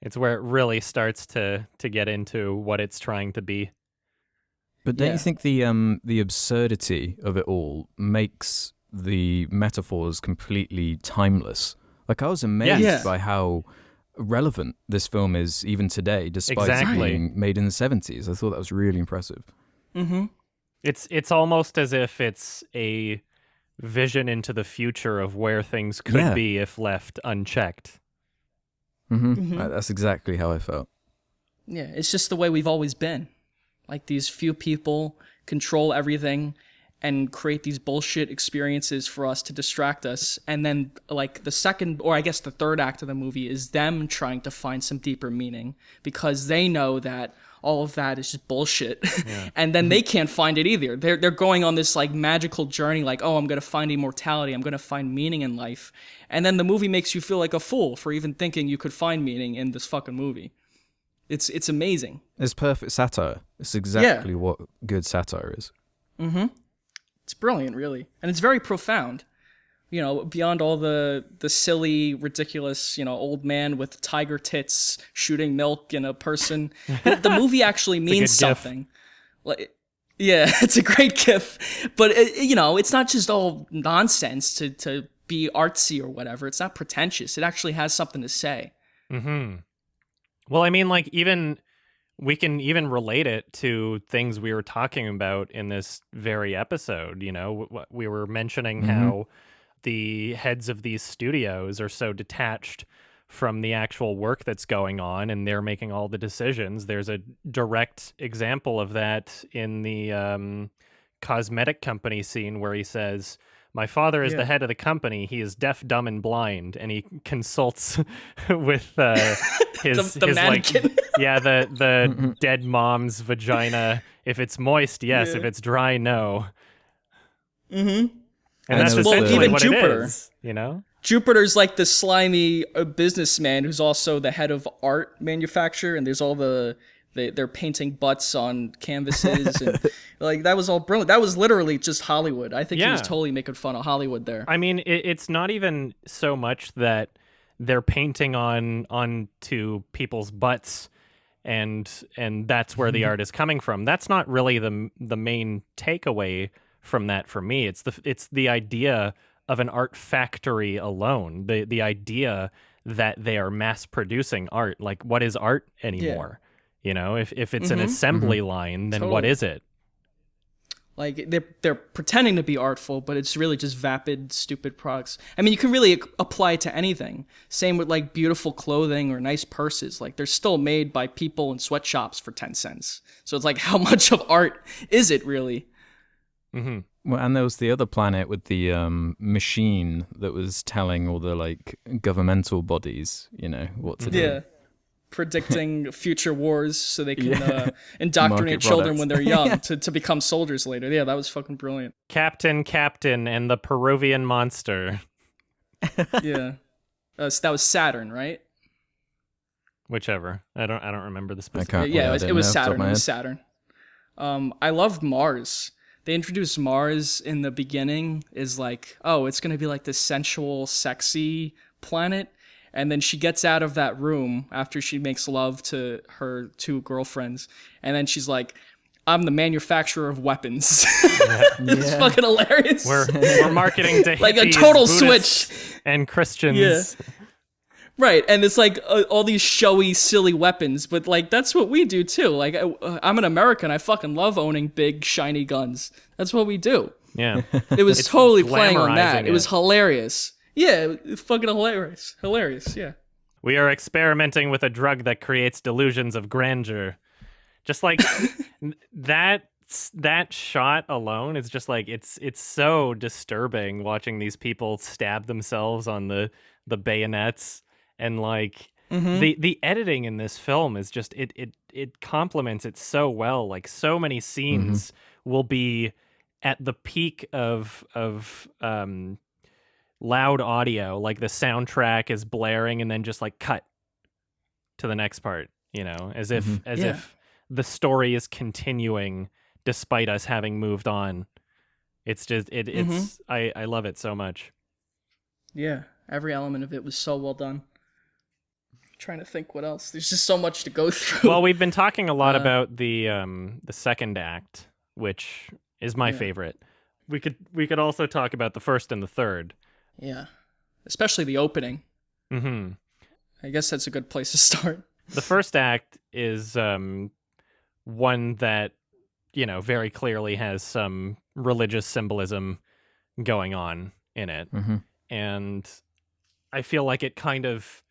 It's where it really starts to get into what it's trying to be. But don't you think the absurdity of it all makes the metaphors completely timeless? Like I was amazed by how relevant this film is even today, despite being made in the 70s. I thought that was really impressive. Mm-hmm. It's almost as if it's a vision into the future of where things could be if left unchecked. That's exactly how I felt. Yeah, it's just the way we've always been. Like these few people control everything and create these bullshit experiences for us to distract us. And then like the second, or I guess the third act of the movie is them trying to find some deeper meaning because they know that all of that is just bullshit. And then they can't find it either. They're going on this like magical journey, like, oh, I'm gonna find immortality, I'm gonna find meaning in life. And then the movie makes you feel like a fool for even thinking you could find meaning in this fucking movie. It's amazing. It's perfect satire. It's exactly what good satire is. It's brilliant, really. And it's very profound. You know, beyond all the silly, ridiculous, you know, old man with tiger tits shooting milk in a person. The movie actually means something. Like, yeah, it's a great gif. But, you know, it's not just all nonsense to be artsy or whatever. It's not pretentious. It actually has something to say. Well, I mean, like, we can even relate it to things we were talking about in this very episode. You know, we were mentioning how the heads of these studios are so detached from the actual work that's going on, and they're making all the decisions. There's a direct example of that in the cosmetic company scene where he says, my father is the head of the company. He is deaf, dumb, and blind, and he consults with his mannequin. Like, the dead mom's vagina. If it's moist, yes. If it's dry, no. And that's essentially even what Jupiter. it is, you know? Jupiter's like the slimy businessman who's also the head of art manufacturer, and there's all they're painting butts on canvases, and like that was all brilliant. That was literally just Hollywood. I think he was totally making fun of Hollywood there. I mean, it's not even so much that they're painting onto people's butts, and that's where the art is coming from. That's not really the main takeaway from that for me. It's the idea of an art factory alone. The idea that they are mass producing art. Like, what is art anymore? You know, if it's an assembly line, then what is it? Like, they're pretending to be artful, but it's really just vapid, stupid products. I mean, you can really apply it to anything. Same with like beautiful clothing or nice purses. Like, they're still made by people in sweatshops for 10 cents. So it's like, how much of art is it really? Well, and there was the other planet with the machine that was telling all the like governmental bodies, you know, what to do. Yeah, predicting future wars so they can indoctrinate children when they're young to become soldiers later. Yeah, that was fucking brilliant. Captain and the Peruvian monster. Yeah, that was Saturn, right? Whichever. I don't remember the specific. It was Saturn. It was Saturn. I loved Mars. They introduced Mars in the beginning is like, oh, it's going to be like this sensual, sexy planet. And then she gets out of that room after she makes love to her two girlfriends. And then she's like, I'm the manufacturer of weapons. It's fucking hilarious. We're marketing to like hippies, a total Buddhists, switch. And Christians. Yeah. Right, and it's like all these showy, silly weapons, but like that's what we do too. Like I'm an American, I fucking love owning big, shiny guns. That's what we do. Yeah, it was totally playing on that. glamorizing It was hilarious. Yeah, it's fucking hilarious. Hilarious. Yeah. We are experimenting with a drug that creates delusions of grandeur. Just like that shot alone is just like it's so disturbing watching these people stab themselves on the bayonets. And like the editing in this film is just it complements it so well. Like so many scenes will be at the peak of loud audio, like the soundtrack is blaring, and then just like cut to the next part. You know, as if the story is continuing despite us having moved on. It's just it's I love it so much. Yeah, every element of it was so well done. Trying to think what else. There's just so much to go through. Well, we've been talking a lot about the second act, which is my favorite. We could also talk about the first and the third. Yeah, especially the opening. I guess that's a good place to start. The first act is one that, you know, very clearly has some religious symbolism going on in it, and I feel like it kind of,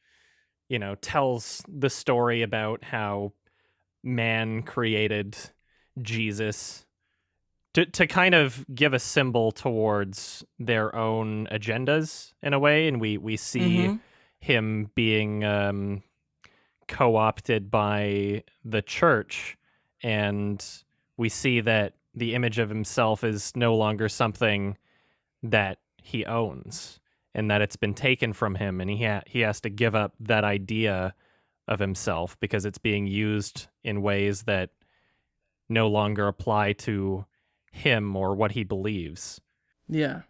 you know, tells the story about how man created Jesus to kind of give a symbol towards their own agendas in a way. And we see him being co-opted by the church and we see that the image of himself is no longer something that he owns, and that it's been taken from him, and he has to give up that idea of himself because it's being used in ways that no longer apply to him or what he believes. Yeah.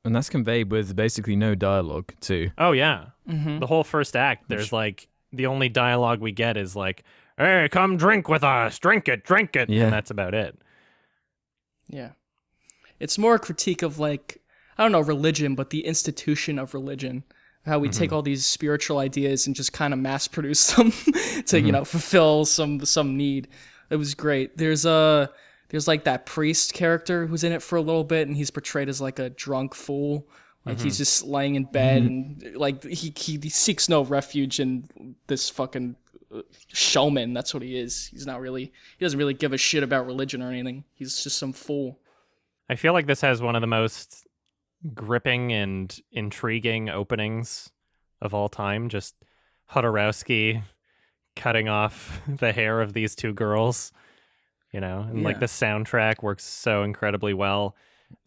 And that's conveyed with basically no dialogue, too. Oh, yeah. The whole first act, there's like, the only dialogue we get is like, hey, come drink with us, drink it. Yeah. And that's about it. Yeah. It's more a critique of, like, I don't know, religion, but the institution of religion. How we take all these spiritual ideas and just kind of mass produce them to, you know, fulfill some need. It was great. There's like that priest character who's in it for a little bit, and he's portrayed as like a drunk fool. Like he's just laying in bed and like he seeks no refuge in this fucking showman. That's what he is. He doesn't really give a shit about religion or anything. He's just some fool. I feel like this has one of the most gripping and intriguing openings of all time. Just Hodorowski cutting off the hair of these two girls, you know, and like the soundtrack works so incredibly well.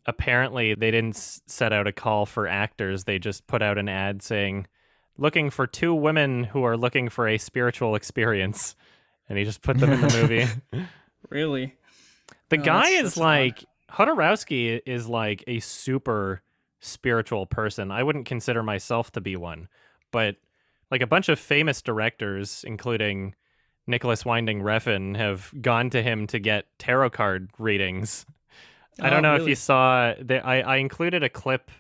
Apparently they didn't set out a call for actors. They just put out an ad saying, looking for two women who are looking for a spiritual experience. And he just put them in the movie. Really? The guy is like, Hodorowski is like a super spiritual person. I wouldn't consider myself to be one, but like a bunch of famous directors, including Nicholas Winding Refn, have gone to him to get tarot card readings. I don't know if you saw that. I included a clip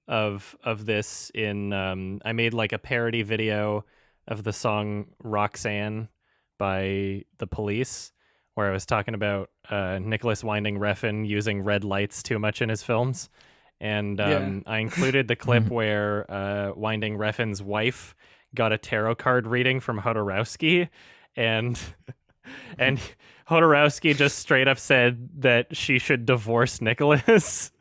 of this in. I made like a parody video of the song Roxanne by The Police, where I was talking about Nicholas Winding Refn using red lights too much in his films. And I included the clip where Winding Refn's wife got a tarot card reading from Hodorowski, and Hodorowski just straight up said that she should divorce Nicholas.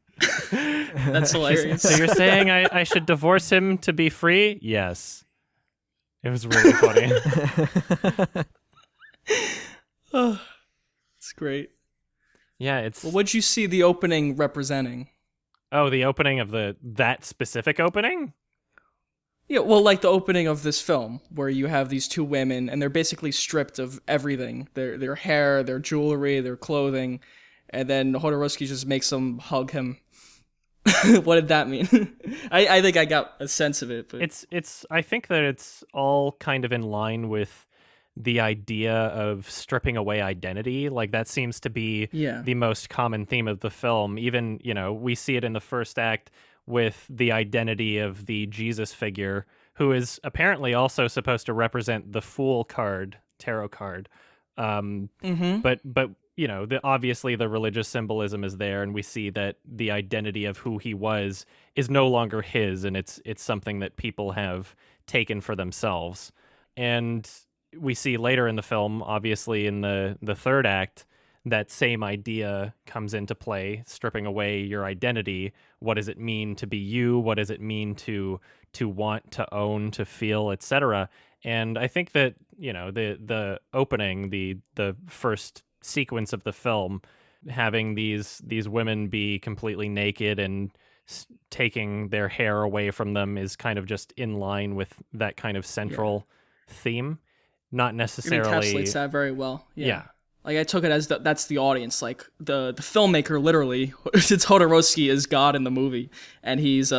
That's hilarious. So you're saying I should divorce him to be free? Yes. It was really funny. Oh, it's great. Yeah, it's... Well, what'd you see the opening representing? Oh, the opening of that specific opening? Yeah, well, like the opening of this film, where you have these two women, and they're basically stripped of everything. Their hair, their jewelry, their clothing, and then Hodorowski just makes them hug him. What did that mean? I think I got a sense of it. But It's I think that it's all kind of in line with the idea of stripping away identity. Like that seems to be the most common theme of the film. Even, you know, we see it in the first act with the identity of the Jesus figure, who is apparently also supposed to represent the Fool card, tarot card. But you know, obviously the religious symbolism is there, and we see that the identity of who he was is no longer his, and it's something that people have taken for themselves. And we see later in the film, obviously in the third act, that same idea comes into play, stripping away your identity. What does it mean to be you? What does it mean to want, to own, to feel, etc.? And I think that, you know, the opening, the first sequence of the film, having these women be completely naked and taking their hair away from them is kind of just in line with that kind of central theme. Not necessarily... It encapsulates that very well. Yeah. Like, I took it as that's the audience. Like, the filmmaker, literally, it's Hodorowski is God in the movie. And he's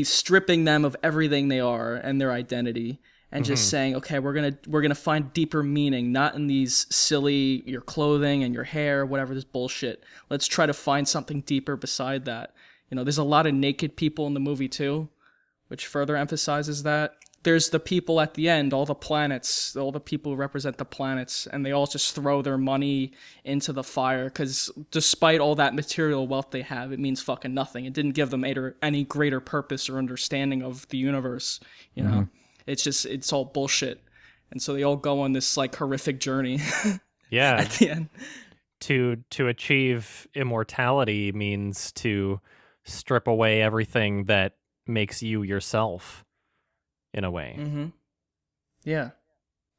stripping them of everything they are and their identity. And just saying, okay, we're gonna find deeper meaning, not in these silly, your clothing and your hair, whatever, this bullshit. Let's try to find something deeper beside that. You know, there's a lot of naked people in the movie, too, which further emphasizes that. There's the people at the end, all the planets, all the people who represent the planets, and they all just throw their money into the fire, because despite all that material wealth they have, it means fucking nothing. It didn't give them any greater purpose or understanding of the universe, you know? It's all bullshit. And so they all go on this, like, horrific journey at the end. To achieve immortality means to strip away everything that makes you yourself, in a way. Yeah.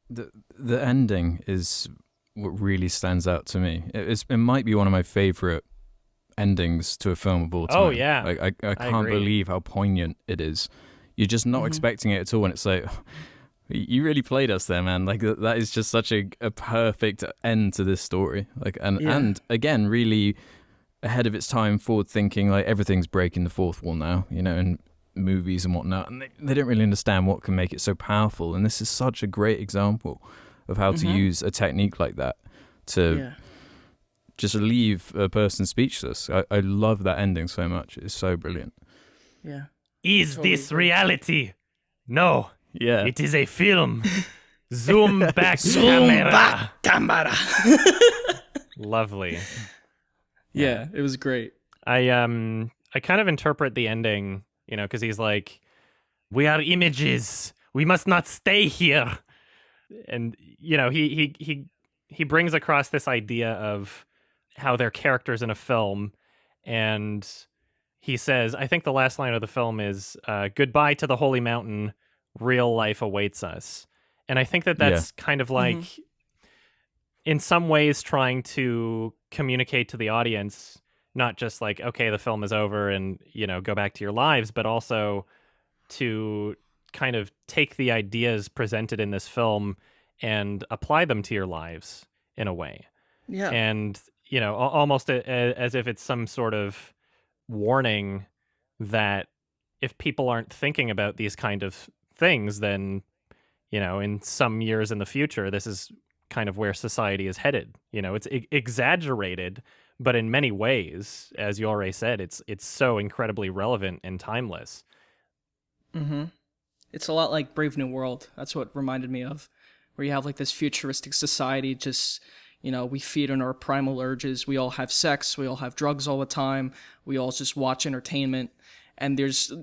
The ending is what really stands out to me. It might be one of my favorite endings to a film of all time. Oh, yeah. Like I can't agree. believe how poignant it is. You're just not expecting it at all, and it's like, you really played us there, man. Like that is just such a perfect end to this story. Like and again, really ahead of its time, forward thinking. Like everything's breaking the fourth wall now, you know, in movies and whatnot, and they don't really understand what can make it so powerful. And this is such a great example of how to use a technique like that to just leave a person speechless. I love that ending so much. It's so brilliant. Yeah. Is Totally this agree. reality? No. Yeah. It is a film. Zoom back camera. Camera. Lovely. Yeah, it was great. I kind of interpret the ending, you know, because he's like, "We are images. We must not stay here." And you know, he brings across this idea of how they're characters in a film, and he says, I think the last line of the film is, "Goodbye to the holy mountain. Real life awaits us." And I think that's kind of like, in some ways, trying to communicate to the audience, not just like, okay, the film is over and, you know, go back to your lives, but also to kind of take the ideas presented in this film and apply them to your lives in a way. Yeah. And, you know, almost as if it's some sort of warning that if people aren't thinking about these kind of things, then, you know, in some years in the future, this is kind of where society is headed. You know, it's exaggerated, but in many ways, as you already said, it's so incredibly relevant and timeless. It's a lot like Brave New World. That's what reminded me of, where you have like this futuristic society, just, you know, we feed on our primal urges. We all have sex. We all have drugs all the time. We all just watch entertainment. And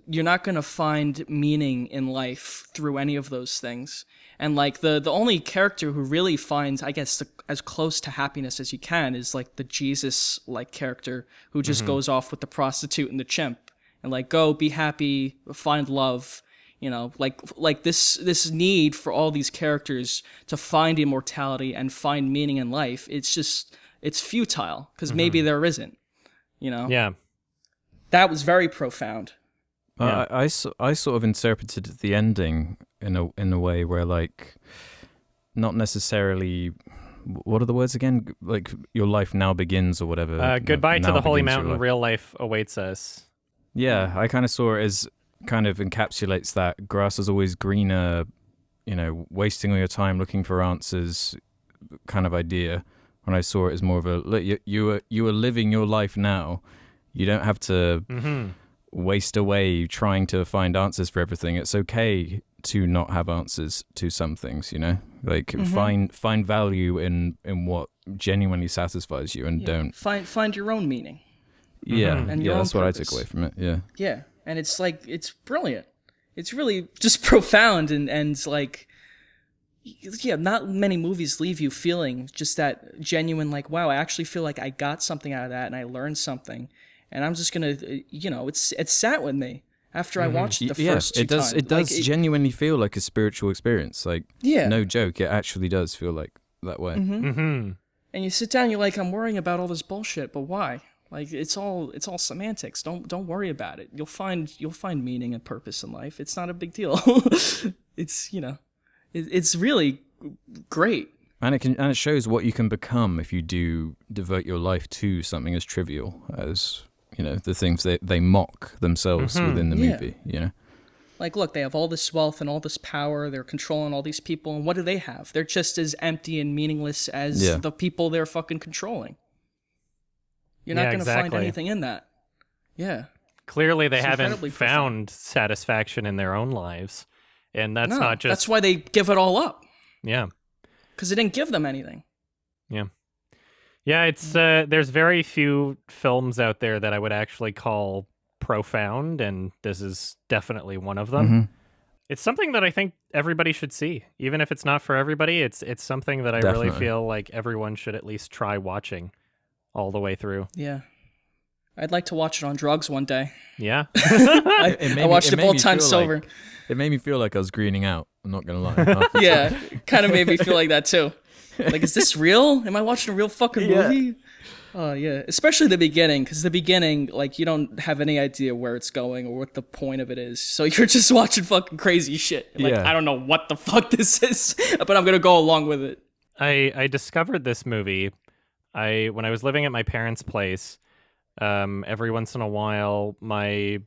you're not going to find meaning in life through any of those things. And like the only character who really finds, I guess, as close to happiness as you can is like the Jesus like character who just goes off with the prostitute and the chimp and like, go be happy, find love, you know, like this need for all these characters to find immortality and find meaning in life. It's futile because maybe there isn't, you know? Yeah. That was very profound. Yeah. I sort of interpreted the ending in a way where, like, not necessarily, what are the words again? Like, your life now begins or whatever. Goodbye to Now the holy begins your mountain. life. Real life awaits us. Yeah, I kind of saw it as kind of encapsulates that grass is always greener, you know, wasting all your time looking for answers kind of idea. When I saw it as more of a, look, you are living your life now. You don't have to waste away trying to find answers for everything. It's okay to not have answers to some things, you know? Like find value in what genuinely satisfies you and don't Find your own meaning. Yeah, And your own that's what I purpose. took away from it. Yeah. Yeah. And it's like, it's brilliant. It's really just profound and like, yeah, not many movies leave you feeling just that genuine, like, wow, I actually feel like I got something out of that and I learned something. And I'm just gonna, you know, it sat with me after I watched it the first two times. It does genuinely feel like a spiritual experience. Like, no joke, it actually does feel like that way. And you sit down, you're like, I'm worrying about all this bullshit, but why? Like, it's all semantics. Don't worry about it. You'll find meaning and purpose in life. It's not a big deal. It's, you know, it's really great. And it shows what you can become if you do devote your life to something as trivial as, you know, the things that they mock themselves within the movie, you know? Like, look, they have all this wealth and all this power. They're controlling all these people. And what do they have? They're just as empty and meaningless as the people they're fucking controlling. You're not going to find anything in that. Yeah. Clearly, they haven't incredibly found satisfaction in their own lives. And that's not just... That's why they give it all up. Yeah. Because it didn't give them anything. Yeah. Yeah, it's there's very few films out there that I would actually call profound, and this is definitely one of them. It's something that I think everybody should see. Even if it's not for everybody, it's something that I really feel like everyone should at least try watching all the way through. Yeah. I'd like to watch it on drugs one day. Yeah. I watched it both times sober. It made me feel like I was greening out. I'm not going to lie. Yeah, kind of made me feel like that too. Like, is this real? Am I watching a real fucking movie? Oh, yeah. Especially the beginning, because the beginning, like, you don't have any idea where it's going or what the point of it is. So you're just watching fucking crazy shit. Like, I don't know what the fuck this is, but I'm going to go along with it. I discovered this movie when I was living at my parents' place. Every once in a while, one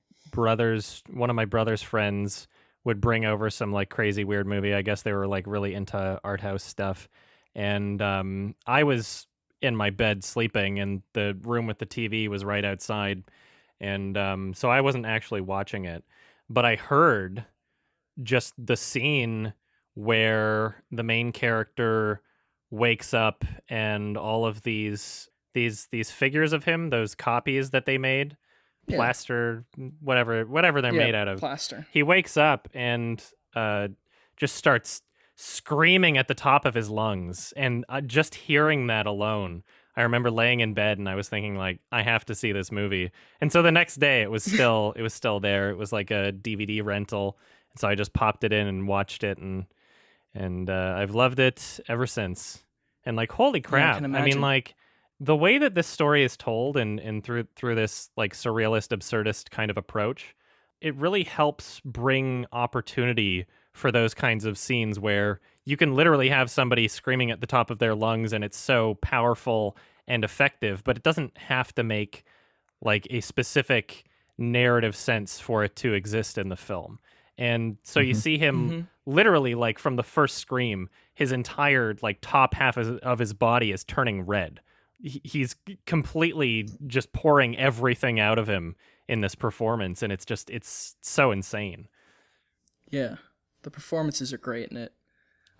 of my brother's friends would bring over some like crazy weird movie. I guess they were like really into art house stuff. And I was in my bed sleeping, and the room with the TV was right outside. And so I wasn't actually watching it. But I heard just the scene where the main character wakes up and all of these figures of him, those copies that they made, plaster, whatever they're made out of, plaster. He wakes up and just starts screaming at the top of his lungs, and just hearing that alone, I remember laying in bed and I was thinking like, I have to see this movie. And so the next day it was still there. It was like a DVD rental, and so I just popped it in and watched it, and I've loved it ever since. And like, holy crap! I can I mean, imagine. like, the way that this story is told, and through this like surrealist, absurdist kind of approach, it really helps bring opportunity for those kinds of scenes where you can literally have somebody screaming at the top of their lungs, and it's so powerful and effective, but it doesn't have to make like a specific narrative sense for it to exist in the film. And so you see him literally, like, from the first scream, his entire like top half of his body is turning red. He's completely just pouring everything out of him in this performance, and it's so insane. Yeah, the performances are great in it.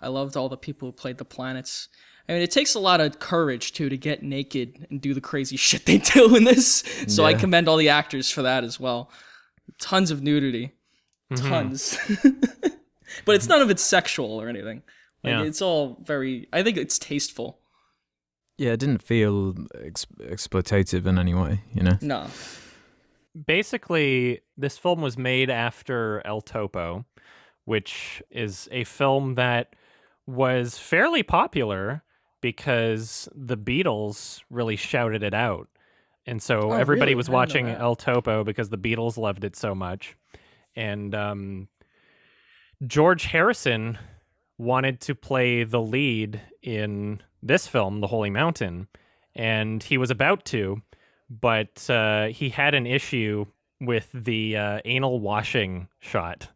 I loved all the people who played the planets. I mean, it takes a lot of courage too to get naked and do the crazy shit they do in this. So I commend all the actors for that as well. Tons of nudity. Tons. But it's none of it's sexual or anything. Like, it's all very, I think it's tasteful. Yeah, it didn't feel exploitative in any way, you know? No. Basically, this film was made after El Topo, which is a film that was fairly popular because the Beatles really shouted it out. And so everybody was watching El Topo because the Beatles loved it so much. And George Harrison wanted to play the lead in this film, The Holy Mountain, and he was about to, but he had an issue with the anal washing shot,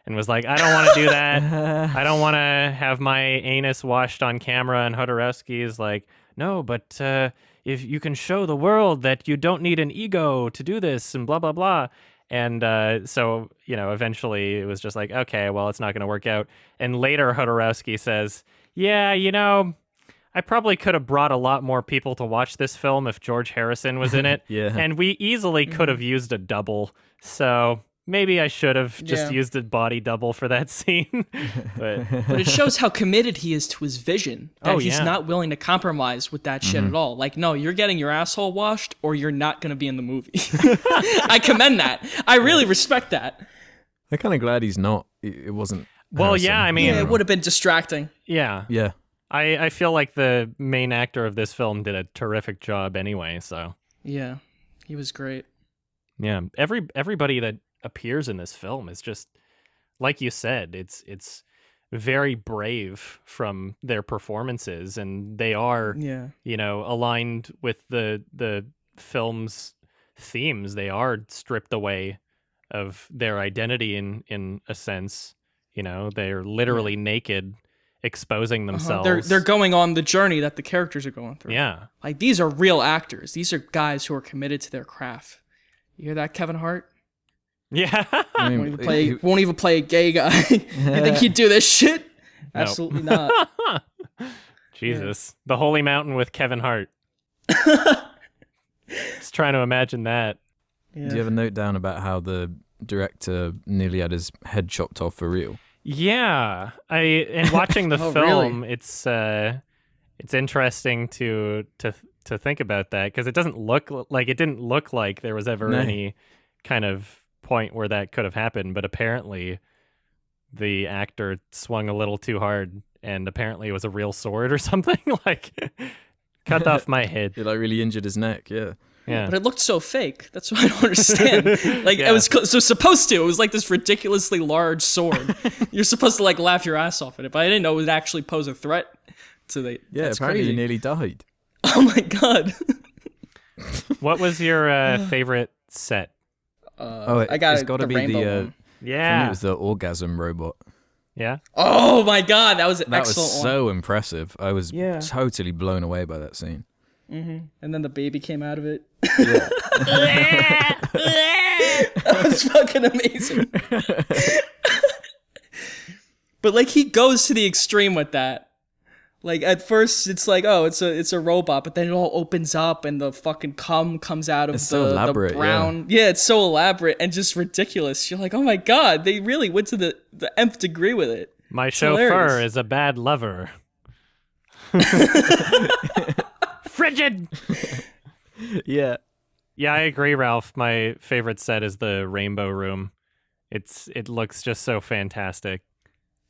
and was like, I don't want to do that. I don't want to have my anus washed on camera. And Jodorowsky is like, no, but if you can show the world that you don't need an ego to do this, and blah, blah, blah. And so, you know, eventually it was just like, okay, well, it's not going to work out. And later Jodorowsky says, yeah, you know, I probably could have brought a lot more people to watch this film if George Harrison was in it. Yeah. And we easily could have used a double. So maybe I should have just used a body double for that scene. But it shows how committed he is to his vision. That he's not willing to compromise with that shit at all. Like, no, you're getting your asshole washed or you're not going to be in the movie. I commend that. I really respect that. I'm kind of glad he's not. It wasn't. Well, Harrison. yeah, I mean, it would have been distracting. Yeah. Yeah. I feel like the main actor of this film did a terrific job anyway, so. Yeah, he was great. Yeah, everybody that appears in this film is just, like you said, it's very brave from their performances, and they are, you know, aligned with the film's themes. They are stripped away of their identity in a sense. You know, they're literally naked, exposing themselves. They're going on the journey that the characters are going through. Yeah. Like, these are real actors. These are guys who are committed to their craft. You hear that, Kevin Hart? Yeah. I mean, won't even play a gay guy. You think he'd do this shit? Absolutely not. Jesus. The Holy Mountain with Kevin Hart. Just trying to imagine that. Yeah. Do you have a note down about how the director nearly had his head chopped off for real? Yeah, and watching the film, really? it's interesting to think about that, because it didn't look like there was ever any kind of point where that could have happened, but apparently the actor swung a little too hard, and apparently it was a real sword or something. Like, cut off my head. It like really injured his neck. Yeah. Yeah. But it looked so fake. That's what I don't understand. Like Yeah. it was so supposed to. It was like this ridiculously large sword. You're supposed to like laugh your ass off at it, but I didn't know it would actually pose a threat to the. Yeah, That's apparently crazy. he nearly died. Oh my god. What was your favorite set? I got it's got to the be rainbow the. one. For me, Yeah. it was the orgasm robot. Yeah. Oh my god, that was an That excellent was so impressive. I was Yeah. totally blown away by that scene. one. And then the baby came out of it. Yeah. That was fucking amazing. But like he goes to the extreme with that. Like at first it's like, oh, it's a robot, but then it all opens up and the fucking cum comes out of It's so elaborate, the brown. Yeah, it's so elaborate and just ridiculous. You're like, oh my god, they really went to the nth degree with it. My It's chauffeur hilarious. is a bad lover. Frigid. Yeah. Yeah, I agree, Ralph. My favorite set is the Rainbow Room. It looks just so fantastic.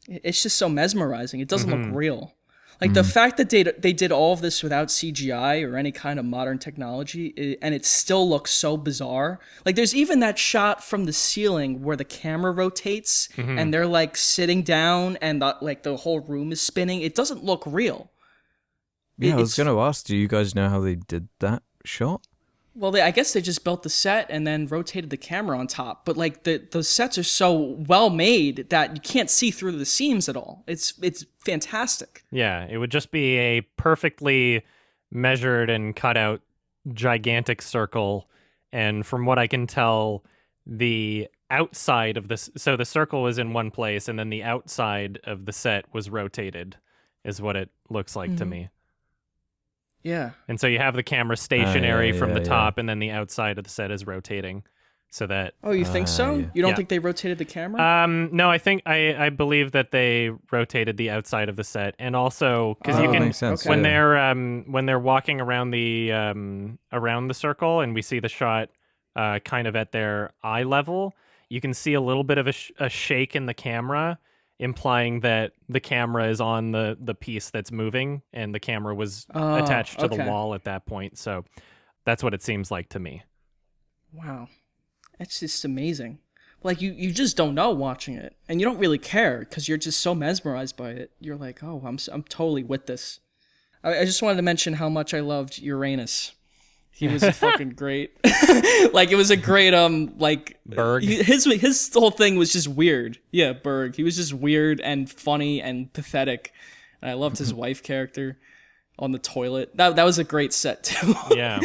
It's just so mesmerizing. It doesn't look real. Like the fact that they did all of this without CGI or any kind of modern technology, and it still looks so bizarre. Like there's even that shot from the ceiling where the camera rotates and they're like sitting down and the whole room is spinning. It doesn't look real. Yeah, I was It's- going to ask, do you guys know how they did that shot? Well, I guess they just built the set and then rotated the camera on top. But like the sets are so well made that you can't see through the seams at all. It's fantastic. Yeah, it would just be a perfectly measured and cut out gigantic circle. And from what I can tell, the outside of this, so the circle was in one place and then the outside of the set was rotated, is what it looks like to me. Yeah. And so you have the camera stationary from the yeah. top, and then the outside of the set is rotating, so that. Oh, you think so? yeah. You don't Yeah. think they rotated the camera? No, I believe that they rotated the outside of the set, and also because you Oh, can makes sense, when yeah. they're walking around the circle, and we see the shot kind of at their eye level, you can see a little bit of a shake in the camera, implying that the camera is on the piece that's moving, and the camera was attached to the okay. wall at that point. So that's what it seems like to me. Wow. That's just amazing. Like you just don't know watching it, and you don't really care because you're just so mesmerized by it. You're like, oh, I'm totally with this. I just wanted to mention how much I loved Uranus. He was fucking great. Like it was a great Berg. His whole thing was just weird. Yeah, Berg. He was just weird and funny and pathetic. And I loved his wife character on the toilet. That was a great set too. Yeah.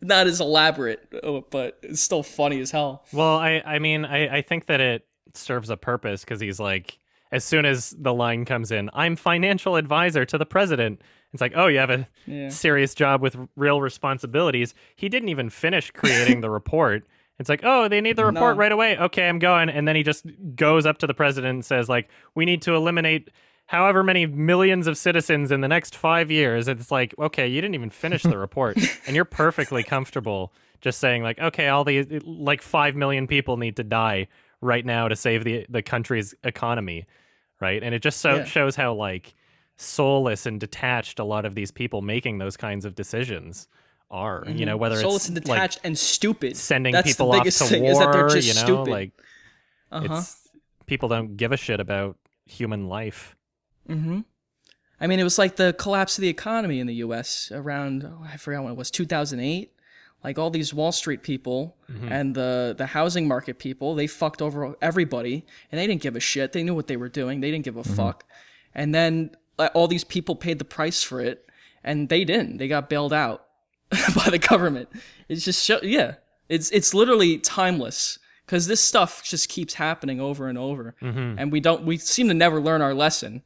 Not as elaborate, but it's still funny as hell. Well, I mean, I think that it serves a purpose because he's like, as soon as the line comes in, I'm financial advisor to the president. It's like, oh, you have a serious job with real responsibilities. He didn't even finish creating the report. It's like, oh, they need the report right away. Okay, I'm going. And then he just goes up to the president and says, like, we need to eliminate however many millions of citizens in the next 5 years. It's like, okay, you didn't even finish the report. And you're perfectly comfortable just saying, like, okay, all the, like, 5 million people need to die right now to save the country's economy, right? And it just shows how, like, soulless and detached a lot of these people making those kinds of decisions are. You know, whether Soulless it's and detached and stupid. sending That's people the off biggest to thing, war, is that they're just you know, stupid. like it's people don't give a shit about human life. I mean, it was like the collapse of the economy in the U.S. around, I forgot when it was, 2008. Like all these Wall Street people and the housing market people, they fucked over everybody, and they didn't give a shit. They knew what they were doing. They didn't give a fuck. And then all these people paid the price for it, and they didn't. They got bailed out by the government. It's just it's literally timeless because this stuff just keeps happening over and over, and we seem to never learn our lesson.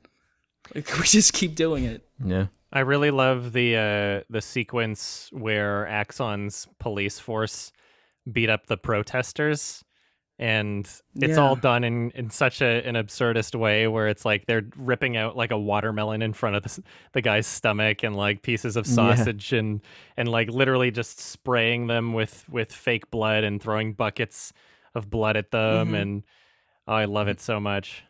Like, we just keep doing it. Yeah. I really love the sequence where Axon's police force beat up the protesters, and it's all done in such an absurdist way where it's like they're ripping out like a watermelon in front of the guy's stomach and like pieces of sausage and like literally just spraying them with fake blood and throwing buckets of blood at them. And Oh, I love it so much.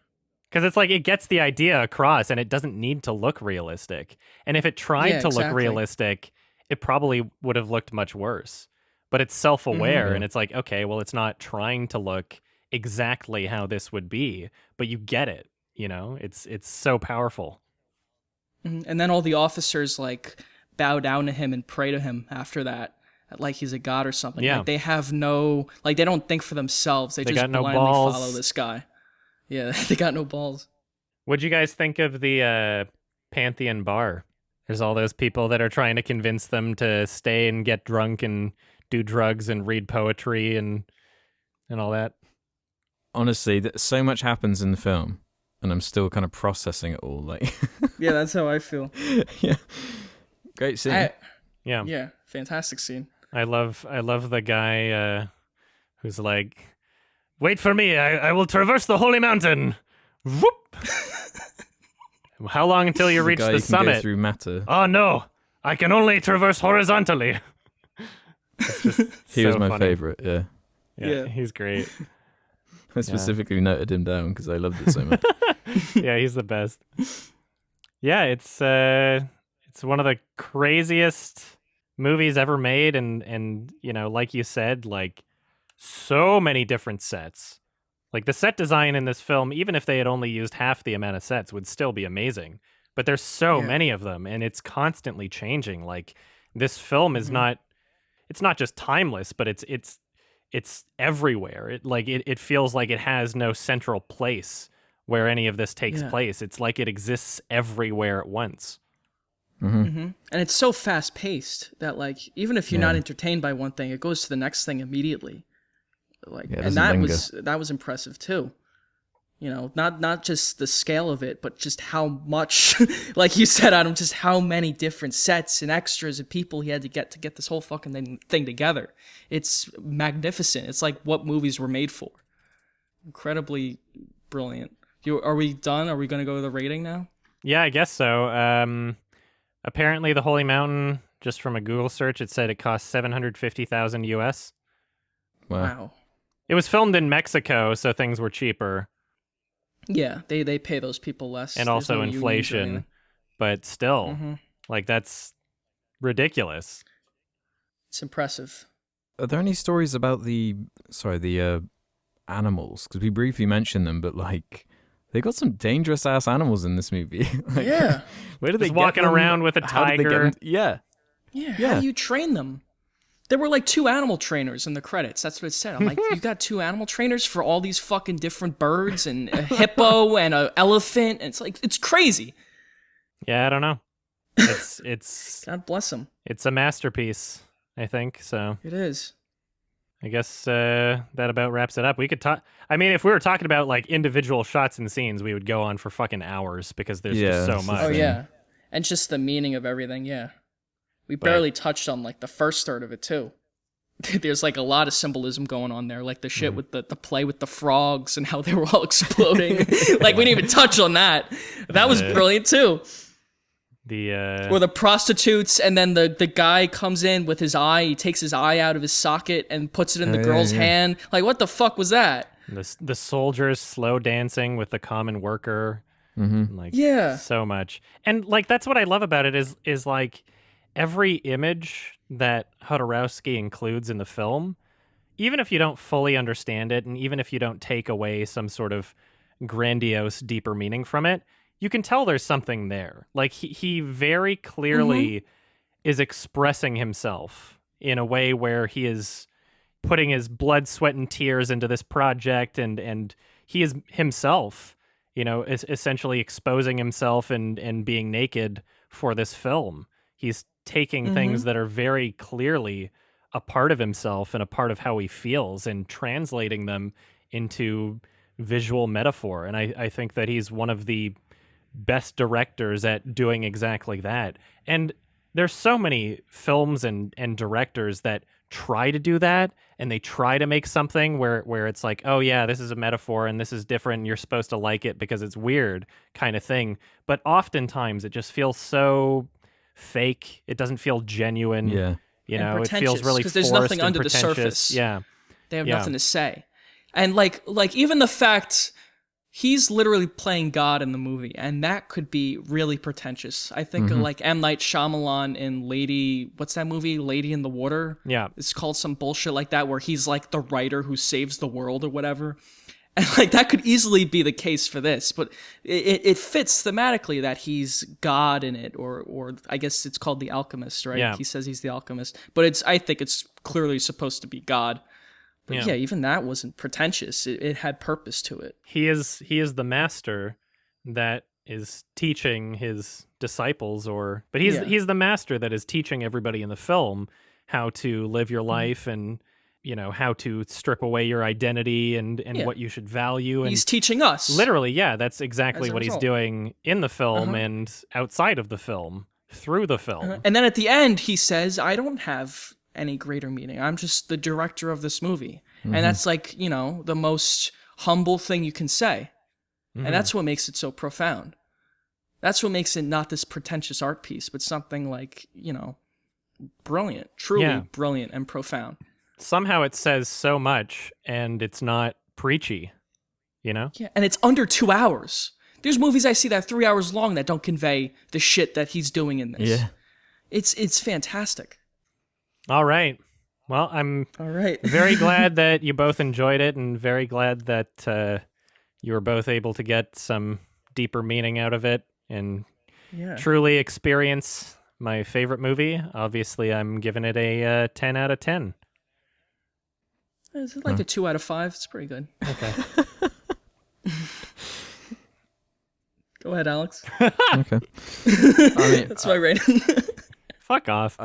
Because it's like it gets the idea across and it doesn't need to look realistic. And if it tried to look realistic, it probably would have looked much worse. But it's self-aware and it's like, okay, well, it's not trying to look exactly how this would be, but you get it, you know? It's so powerful. And then all the officers like bow down to him and pray to him after that, like he's a god or something. Yeah. Like they have no, like they don't think for themselves. They just got no blindly balls. follow this guy. Yeah, they got no balls. What'd you guys think of the Pantheon bar? There's all those people that are trying to convince them to stay and get drunk and do drugs and read poetry and all that. Honestly, so much happens in the film, and I'm still kind of processing it all. Like, Yeah, that's how I feel. yeah, great scene. Yeah, fantastic scene. I love the guy who's like, "Wait for me, I will traverse the holy mountain." Whoop! How long until you reach the summit? Go through matter. Oh no, I can only traverse horizontally. He was my funny. favorite. Yeah. He's great. I specifically noted him down because I loved it so much. Yeah, he's the best. Yeah, it's one of the craziest movies ever made, and you know, like you said, like so many different sets. Like the set design in this film, even if they had only used half the amount of sets, would still be amazing. But there's so many of them, and it's constantly changing. Like this film is not, it's not just timeless, but it's everywhere. It feels like it has no central place where any of this takes place. It's like it exists everywhere at once. And it's so fast paced that like even if you're not entertained by one thing, it goes to the next thing immediately. Like, and that was impressive too. You know, not just the scale of it, but just how much, like you said, Adam, just how many different sets and extras and people he had to get this whole fucking thing together. It's magnificent. It's like what movies were made for. Incredibly brilliant. Are we done? Are we going to go to the rating now? Yeah, I guess so. Apparently, the Holy Mountain, just from a Google search, it said it cost $750,000 US. Wow. It was filmed in Mexico, so things were cheaper. Yeah, they pay those people less. And also inflation, but still, like that's ridiculous. It's impressive. Are there any stories about the animals? Because we briefly mentioned them, but like they got some dangerous ass animals in this movie. Like, Yeah. where did they Just get walking them? around with a How did they get tiger. them? Yeah. How do you train them? There were like 2 animal trainers in the credits. That's what it said. I'm like, you got 2 animal trainers for all these fucking different birds and a hippo and an elephant. And it's like, it's crazy. Yeah, I don't know. It's God bless them. it's a masterpiece, I think. So It is. I guess that about wraps it up. We could talk. I mean, if we were talking about like individual shots and scenes, we would go on for fucking hours because there's just so that's the much. Oh, thing. yeah. And just the meaning of everything, yeah. We barely touched on like the first third of it too. There's like a lot of symbolism going on there, like the shit with the play with the frogs and how they were all exploding. Like we didn't even touch on that. That was brilliant too. Or the prostitutes, and then the guy comes in with his eye. He takes his eye out of his socket and puts it in the girl's hand. Like what the fuck was that? The soldiers slow dancing with the common worker. Like so much. And like that's what I love about it is like every image that Jodorowsky includes in the film, even if you don't fully understand it, and even if you don't take away some sort of grandiose, deeper meaning from it, you can tell there's something there. Like he very clearly is expressing himself in a way where he is putting his blood, sweat, and tears into this project, and he is himself, you know, essentially exposing himself and being naked for this film. He's taking things that are very clearly a part of himself and a part of how he feels and translating them into visual metaphor. And I think that he's one of the best directors at doing exactly that. And there's so many films and directors that try to do that, and they try to make something where it's like, oh yeah, this is a metaphor and this is different and you're supposed to like it because it's weird kind of thing. But oftentimes it just feels so fake. It doesn't feel genuine. Yeah. You And know, it feels really because there's forced nothing and under the pretentious. surface. Yeah. They have nothing to say. And like even the fact he's literally playing God in the movie, and that could be really pretentious. I think of like M. Night Shyamalan in what's that movie? Lady in the Water? Yeah. It's called some bullshit like that, where he's like the writer who saves the world or whatever. And like that could easily be the case for this, but it fits thematically that he's God in it, or I guess it's called the alchemist, right? Yeah. He says he's the alchemist, but I think it's clearly supposed to be God. But yeah, even that wasn't pretentious. It had purpose to it. He is the master that is teaching his disciples, but he's the master that is teaching everybody in the film how to live your life and how to strip away your identity and what you should value. And he's teaching us. Literally, yeah, that's exactly what he's result. doing in the film and outside of the film, through the film. And then at the end, he says, I don't have any greater meaning. I'm just the director of this movie. And that's like, the most humble thing you can say. And that's what makes it so profound. That's what makes it not this pretentious art piece, but something like, brilliant, truly brilliant and profound. Somehow it says so much and it's not preachy, Yeah, and it's under 2 hours. There's movies I see that are 3 hours long that don't convey the shit that he's doing in this. Yeah. It's fantastic. All right. Well, I'm very glad that you both enjoyed it, and very glad that you were both able to get some deeper meaning out of it and truly experience my favorite movie. Obviously, I'm giving it a 10 out of 10. It's like a 2 out of 5. It's pretty good. Okay. Go ahead, Alex. Okay. I mean, that's my rating. Fuck off.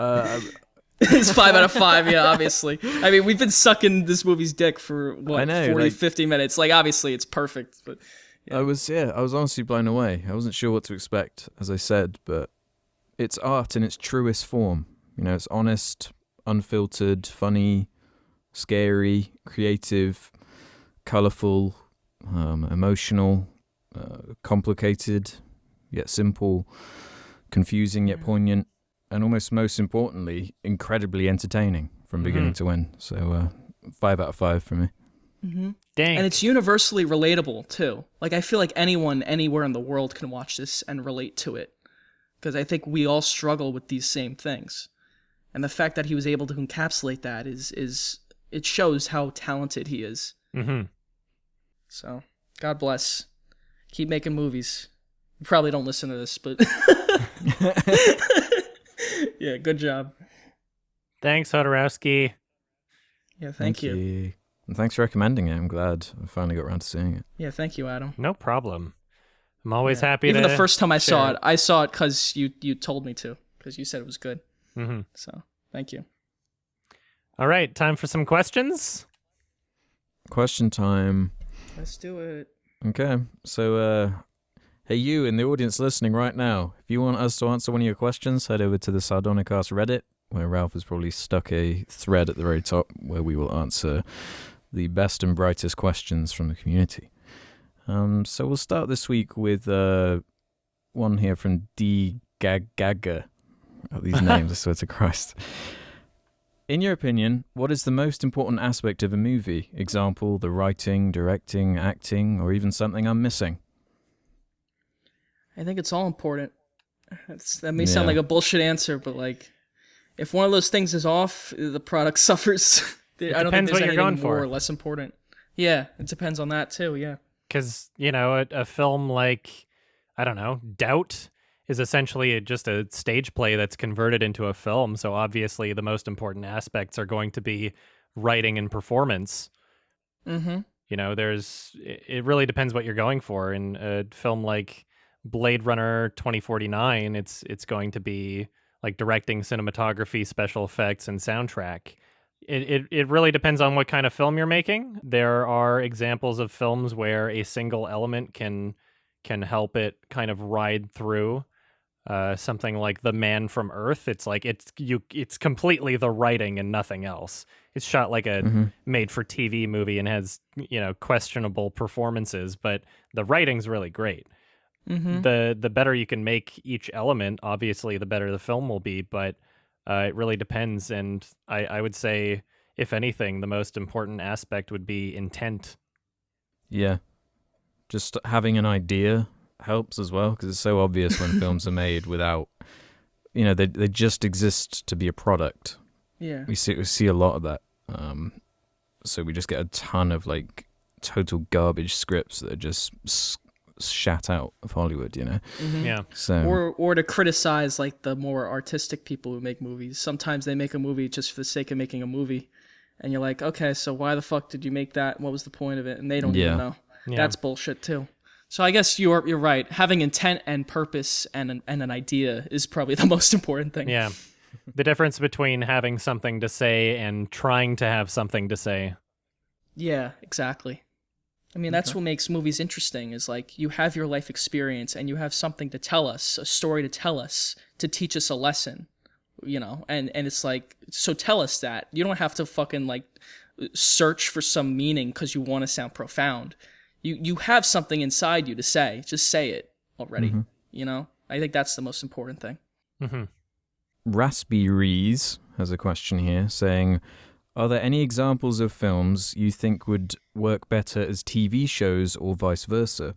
It's 5 out of 5, yeah, obviously. I mean, we've been sucking this movie's dick for, 50 minutes. Like, obviously, it's perfect. But I was honestly blown away. I wasn't sure what to expect, as I said, but it's art in its truest form. It's honest, unfiltered, funny, scary, creative, colourful, emotional, complicated, yet simple, confusing yet poignant, and almost most importantly, incredibly entertaining from beginning to end. So 5 out of 5 for me. Dang. And it's universally relatable, too. Like, I feel like anyone, anywhere in the world can watch this and relate to it. Because I think we all struggle with these same things. And the fact that he was able to encapsulate that it shows how talented he is. So, God bless. Keep making movies. You probably don't listen to this, but... Yeah, good job. Thanks, Hodorowski. Yeah, thank you. And thanks for recommending it. I'm glad I finally got around to seeing it. Yeah, thank you, Adam. No problem. I'm always happy Even to the first time I saw share. it, I saw it because you told me to, because you said it was good. So, thank you. All right, time for some questions. Question time. Let's do it. Okay, so hey, you in the audience listening right now, if you want us to answer one of your questions, head over to the Sardonicast Reddit, where Ralph has probably stuck a thread at the very top where we will answer the best and brightest questions from the community. So we'll start this week with one here from D. Gagaga. Oh, these names, I swear to Christ. In your opinion, what is the most important aspect of a movie? Example, the writing, directing, acting, or even something I'm missing? I think it's all important. That may sound like a bullshit answer, but like, if one of those things is off, the product suffers. I don't think there's anything more or less important. Yeah, it depends on that too, yeah. Because, a film like, I don't know, Doubt is essentially just a stage play that's converted into a film. So obviously the most important aspects are going to be writing and performance. It really depends what you're going for. In a film like Blade Runner 2049, it's going to be like directing, cinematography, special effects, and soundtrack. It really depends on what kind of film you're making. There are examples of films where a single element can help it kind of ride through. Something like The Man from Earth. It's like it's completely the writing and nothing else. It's shot like a made-for-TV movie and has questionable performances, but the writing's really great. The better you can make each element, obviously, the better the film will be. But it really depends, and I would say if anything, the most important aspect would be intent. Yeah. Just having an idea helps as well, because it's so obvious when films are made without, they just exist to be a product. Yeah. We see a lot of that. So we just get a ton of like total garbage scripts that are just shat out of Hollywood, Mm-hmm. Yeah. So Or to criticize like the more artistic people who make movies. Sometimes they make a movie just for the sake of making a movie, and you're like, okay, so why the fuck did you make that? What was the point of it? And they don't even know. Yeah. That's bullshit too. So I guess you're right. Having intent and purpose and an idea is probably the most important thing. Yeah. The difference between having something to say and trying to have something to say. Yeah, exactly. I mean, that's what makes movies interesting, is like you have your life experience and you have something to tell us, a story to tell us, to teach us a lesson, and it's like, so tell us that. You don't have to fucking like search for some meaning because you want to sound profound. You have something inside you to say. Just say it already, I think that's the most important thing. Mm-hmm. Raspy Rees has a question here saying, are there any examples of films you think would work better as TV shows or vice versa?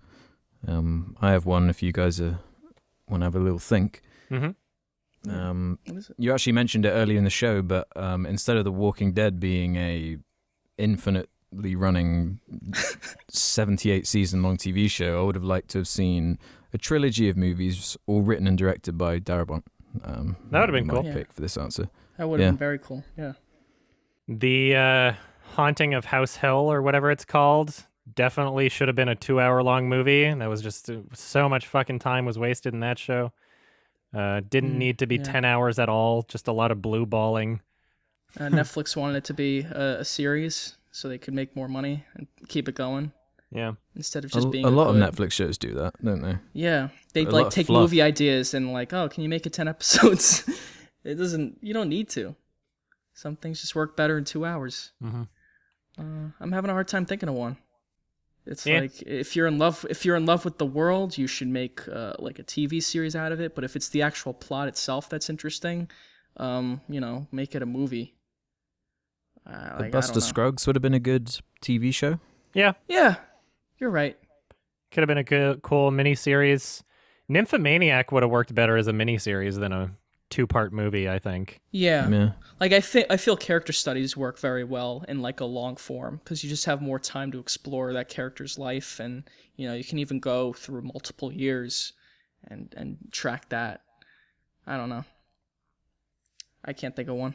I have one if you guys want to have a little think. Mm-hmm. You actually mentioned it earlier in the show, but instead of The Walking Dead being a infinitely running 78 season long TV show, I would have liked to have seen a trilogy of movies all written and directed by Darabont. That would have been cool. My pick for this answer. That would have been very cool. Yeah. The Haunting of House Hill, or whatever it's called, definitely should have been a 2-hour long movie. And that was just so much fucking time was wasted in that show. Didn't need to be 10 hours at all. Just a lot of blue balling. Netflix wanted it to be a series so they could make more money and keep it going. Yeah. Instead of just being a lot of Netflix shows do that, don't they? Yeah. They A lot like of take fluff. movie ideas and like, oh, can you make it 10 episodes? You don't need to. Some things just work better in 2 hours. Mm-hmm. I'm having a hard time thinking of one. It's like if you're in love with the world, you should make like a TV series out of it. But if it's the actual plot itself that's interesting, make it a movie. The Buster Scruggs would have been a good TV show. Yeah. Yeah, you're right. Could have been a good, cool miniseries. Nymphomaniac would have worked better as a miniseries than a 2-part movie, I think. Yeah. Like I feel character studies work very well in like a long form because you just have more time to explore that character's life, and you can even go through multiple years and track that. I don't know. I can't think of one.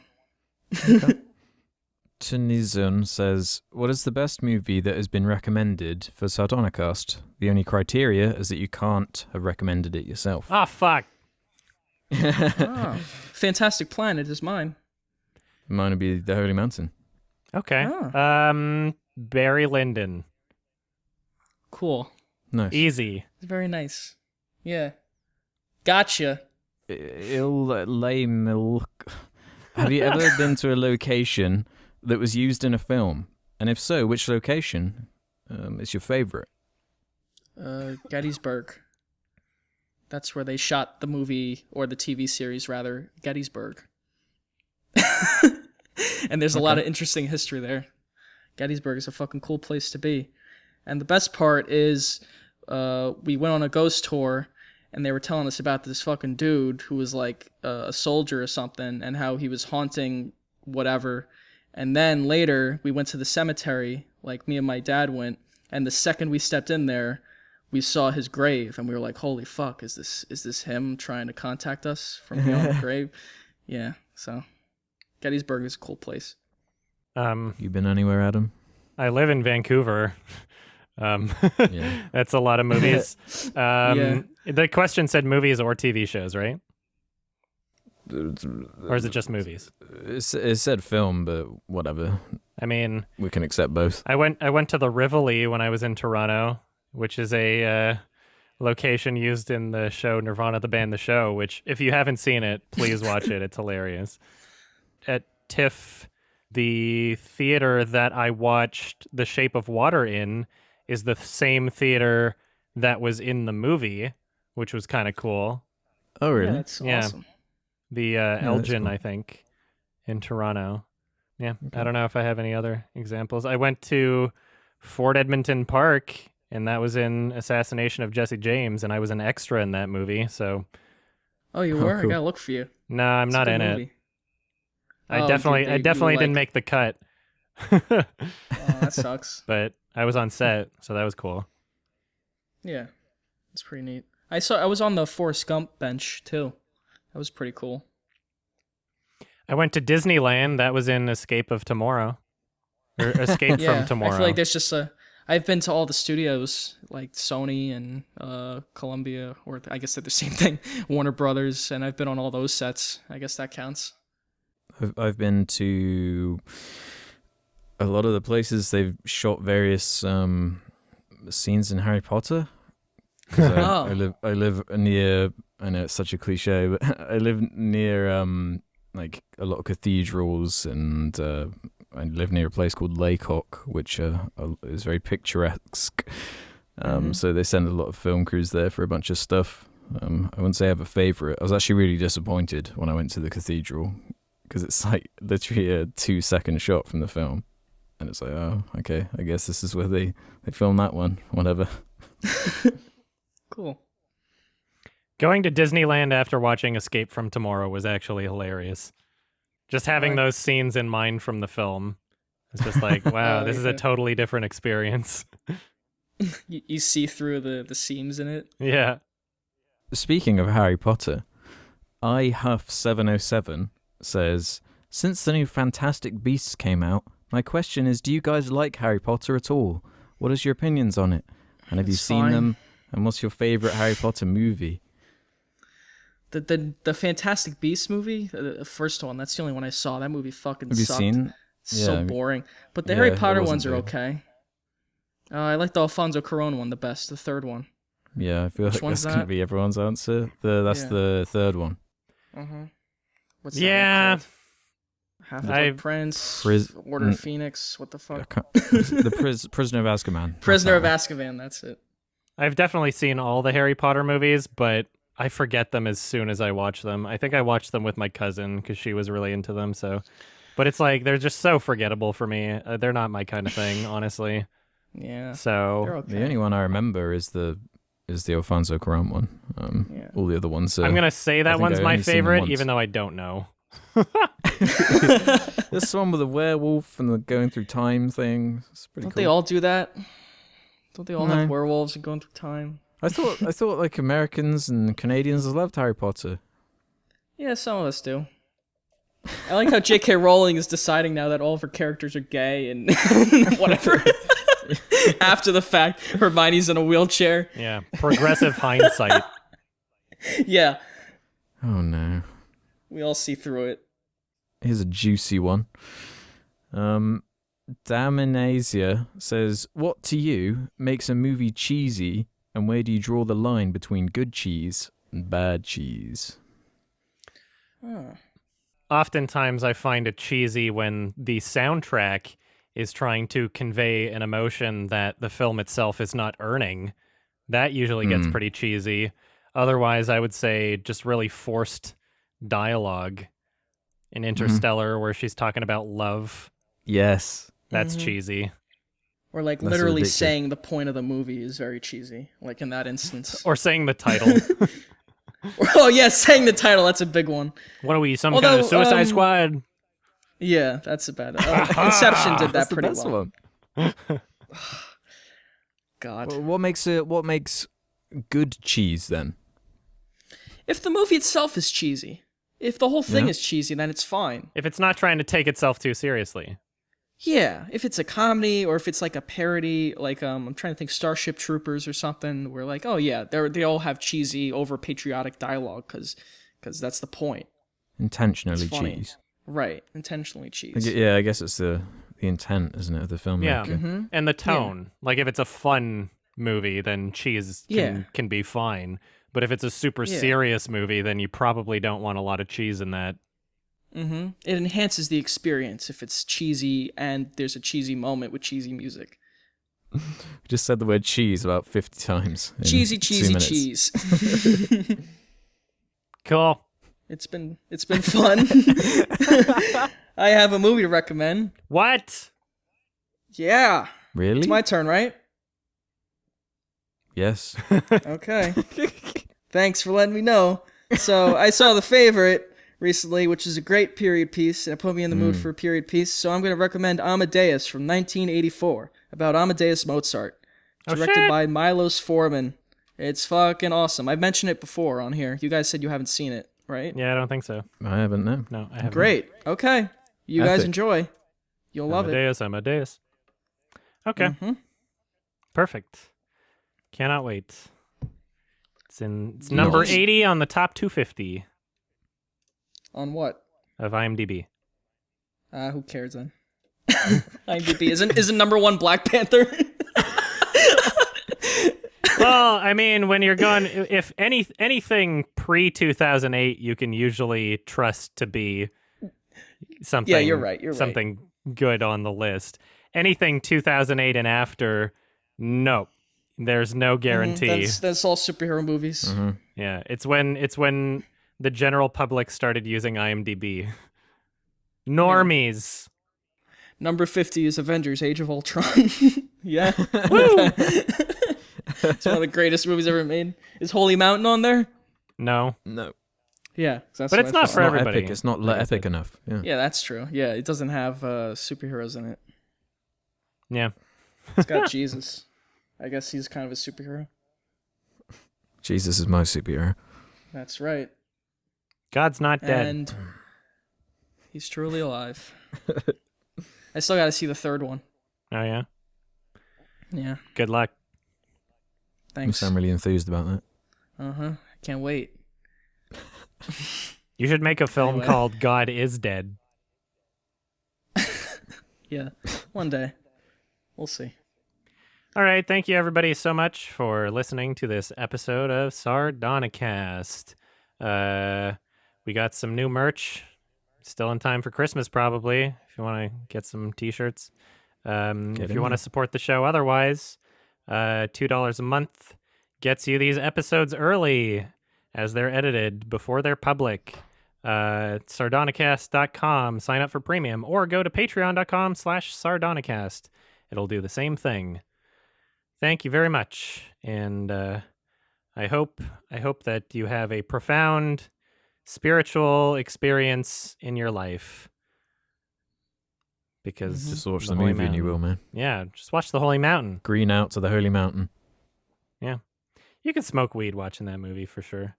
Tunizun says, what is the best movie that has been recommended for Sardonicast? The only criteria is that you can't have recommended it yourself. Ah, fuck. Fantastic Planet is mine. Mine would be The Holy Mountain. Okay. Barry Lyndon. Cool. Nice. Easy. Very nice. Yeah. Gotcha. Have you ever been to a location that was used in a film? And if so, which location is your favorite? Gettysburg. That's where they shot the movie, or the TV series rather, Gettysburg. And there's a lot of interesting history there. Gettysburg is a fucking cool place to be. And the best part is we went on a ghost tour, and they were telling us about this fucking dude who was like a soldier or something, and how he was haunting whatever. And then later, we went to the cemetery, like me and my dad went, and the second we stepped in there, we saw his grave, and we were like, holy fuck, is this him trying to contact us from beyond the grave? Yeah, so Gettysburg is a cool place. You been anywhere, Adam? I live in Vancouver. That's a lot of movies. The question said movies or TV shows, right? Or is it just movies? It said film, but whatever. I mean, we can accept both. I went to the Rivoli when I was in Toronto, which is a location used in the show Nirvana, the band The Show, which if you haven't seen it, please watch it. It's hilarious. At TIFF, the theater that I watched The Shape of Water in is the same theater that was in the movie, which was kind of cool. Oh, really? Yeah, that's awesome. The Elgin, cool. I think, in Toronto. Yeah, I don't know if I have any other examples. I went to Fort Edmonton Park, and that was in Assassination of Jesse James, and I was an extra in that movie. So, Oh, you were? I cool. gotta look for you. no, I'm It's a not good in movie. it. I Oh, definitely didn't make the cut. Oh, that sucks. But I was on set, so that was cool. Yeah, it's pretty neat. I was on the Forrest Gump bench too. That was pretty cool. I went to Disneyland. That was in Escape of Tomorrow. Or Escape Yeah, from Tomorrow. I feel like there's just I've been to all the studios like Sony and Columbia, or I guess they're the same thing, Warner Brothers, and I've been on all those sets. I guess that counts. I've been to a lot of the places they've shot various scenes in Harry Potter. 'Cause I live near. I know it's such a cliche, but I live near like a lot of cathedrals, and I live near a place called Laycock, which is very picturesque. So they send a lot of film crews there for a bunch of stuff. I wouldn't say I have a favorite. I was actually really disappointed when I went to the cathedral, because it's like literally a 2-second shot from the film, and it's like, oh, okay, I guess this is where they filmed that one. Whatever. Cool. Going to Disneyland after watching Escape from Tomorrow was actually hilarious. Just having those scenes in mind from the film. It's just like, wow, this is a totally different experience. You see through the seams in it. Yeah. Speaking of Harry Potter, iHuff707 says, since the new Fantastic Beasts came out, my question is, do you guys like Harry Potter at all? What is your opinions on it? And have you seen them? And what's your favorite Harry Potter movie? The Fantastic Beasts movie, the first one, that's the only one I saw. That movie fucking Have you sucked. seen? So boring. But the Yeah, Harry it Potter wasn't ones are good. okay. I like the Alfonso Cuarón one the best, the third one. Yeah, I feel Which like one's that's going to that? be everyone's answer. That's the third one. What's Yeah. that one called? Half-Blood Prince, Order of Phoenix, what the I fuck? can't- the Prisoner of Azkaban. Prisoner of That's Azkaban, that's it. I've definitely seen all the Harry Potter movies, but I forget them as soon as I watch them. I think I watched them with my cousin because she was really into them. So, but it's like they're just so forgettable for me. They're not my kind of thing, honestly. Yeah. So They're okay. The only one I remember is the Alfonso Cuarón one. Yeah. All the other ones. I'm gonna say that think one's I've my only seen them favorite, once. even though I don't know. This one with the werewolf and the going through time thing. It's pretty Don't cool. they all do that? Don't they all have No. werewolves and going through time? I thought like Americans and Canadians loved Harry Potter. Yeah, some of us do. I like how J.K. Rowling is deciding now that all of her characters are gay and whatever. After the fact, Hermione's in a wheelchair. Yeah, progressive hindsight. Yeah, Oh no. we all see through it. Here's a juicy one. Daminasia says, what to you makes a movie cheesy, and where do you draw the line between good cheese and bad cheese? Oftentimes I find it cheesy when the soundtrack is trying to convey an emotion that the film itself is not earning. That usually gets pretty cheesy. Otherwise, I would say just really forced dialogue in Interstellar where she's talking about love. Yes. That's cheesy. Or like That's literally ridiculous. saying the point of the movie is very cheesy. Like in that instance. Or saying the title. Oh yeah, saying the title, that's a big one. What are we, some kind Although, of Suicide Squad? Yeah, that's about it. Inception did that That's the pretty best well. one. God. What makes good cheese then? If the movie itself is cheesy, if the whole thing Yeah. is cheesy, then it's fine. If it's not trying to take itself too seriously. Yeah, if it's a comedy or if it's like a parody, like I'm trying to think Starship Troopers or something, where like, oh yeah, they all have cheesy, over patriotic dialogue because that's the point. Intentionally It's funny. cheese. Right, intentionally cheese. Yeah, I guess it's the intent, isn't it, of the Yeah. filmmaker? And the tone. Like if it's a fun movie, then cheese can be fine. But if it's a super serious movie, then you probably don't want a lot of cheese in that. It enhances the experience if it's cheesy and there's a cheesy moment with cheesy music. We just said the word cheese about 50 times. in Cheesy, 2 cheesy, minutes. cheese. Cool. It's been fun. I have a movie to recommend. What? Yeah. Really? It's my turn, right? Yes. Okay. Thanks for letting me know. So I saw The Favorite recently, which is a great period piece, and it put me in the mood for a period piece. So I'm going to recommend Amadeus from 1984, about Amadeus Mozart, directed by Milos Forman. It's fucking awesome. I've mentioned it before on here. You guys said you haven't seen it, right? Yeah, I don't think so. I haven't, no. No, I haven't. Great. Okay. You guys enjoy. You'll love Amadeus. Okay. Mm-hmm. Perfect. Cannot wait. It's number 80 on the top 250 On what? of IMDb. Who cares then? IMDb isn't number one Black Panther. Well, I mean, when you're going, if anything pre-2008, you can usually trust to be something. Yeah, you're right. Something good on the list. Anything 2008 and after, no, there's no guarantee. That's all superhero movies. Mm-hmm. Yeah, it's when the general public started using IMDb. Normies. Number 50 is Avengers: Age of Ultron. Yeah. Woo! It's one of the greatest movies ever made. Is Holy Mountain on there? No. Yeah, that's But it's not for everybody. Epic. It's not epic enough. Yeah. Yeah, that's true. Yeah, it doesn't have superheroes in it. Yeah. It's got Jesus. I guess he's kind of a superhero. Jesus is my superhero. That's right. God's not dead. And he's truly alive. I still got to see the third one. Oh, yeah? Yeah. Good luck. You Thanks. sound really enthused about that. I can't wait. You should make a film Anyway. called God is Dead. Yeah. One day. We'll see. All right. Thank you, everybody, so much for listening to this episode of Sardonicast. We got some new merch. Still in time for Christmas, probably, if you want to get some T-shirts. If you want to support the show otherwise, $2 a month gets you these episodes early as they're edited before they're public. Sardonicast.com, sign up for premium, or go to patreon.com/Sardonicast. It'll do the same thing. Thank you very much. And I hope that you have a profound spiritual experience in your life. Because Just watch the the Holy movie and you will, man. Yeah, just watch the Holy Mountain. Green out to the Holy Mountain. Yeah. You can smoke weed watching that movie for sure.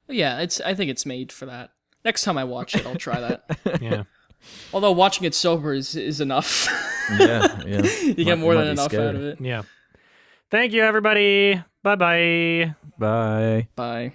Yeah, I think it's made for that. Next time I watch it, I'll try that. Yeah. Although watching it sober is enough. Yeah. You get more than enough out of it. Yeah. Thank you, everybody. Bye-bye. Bye. Bye.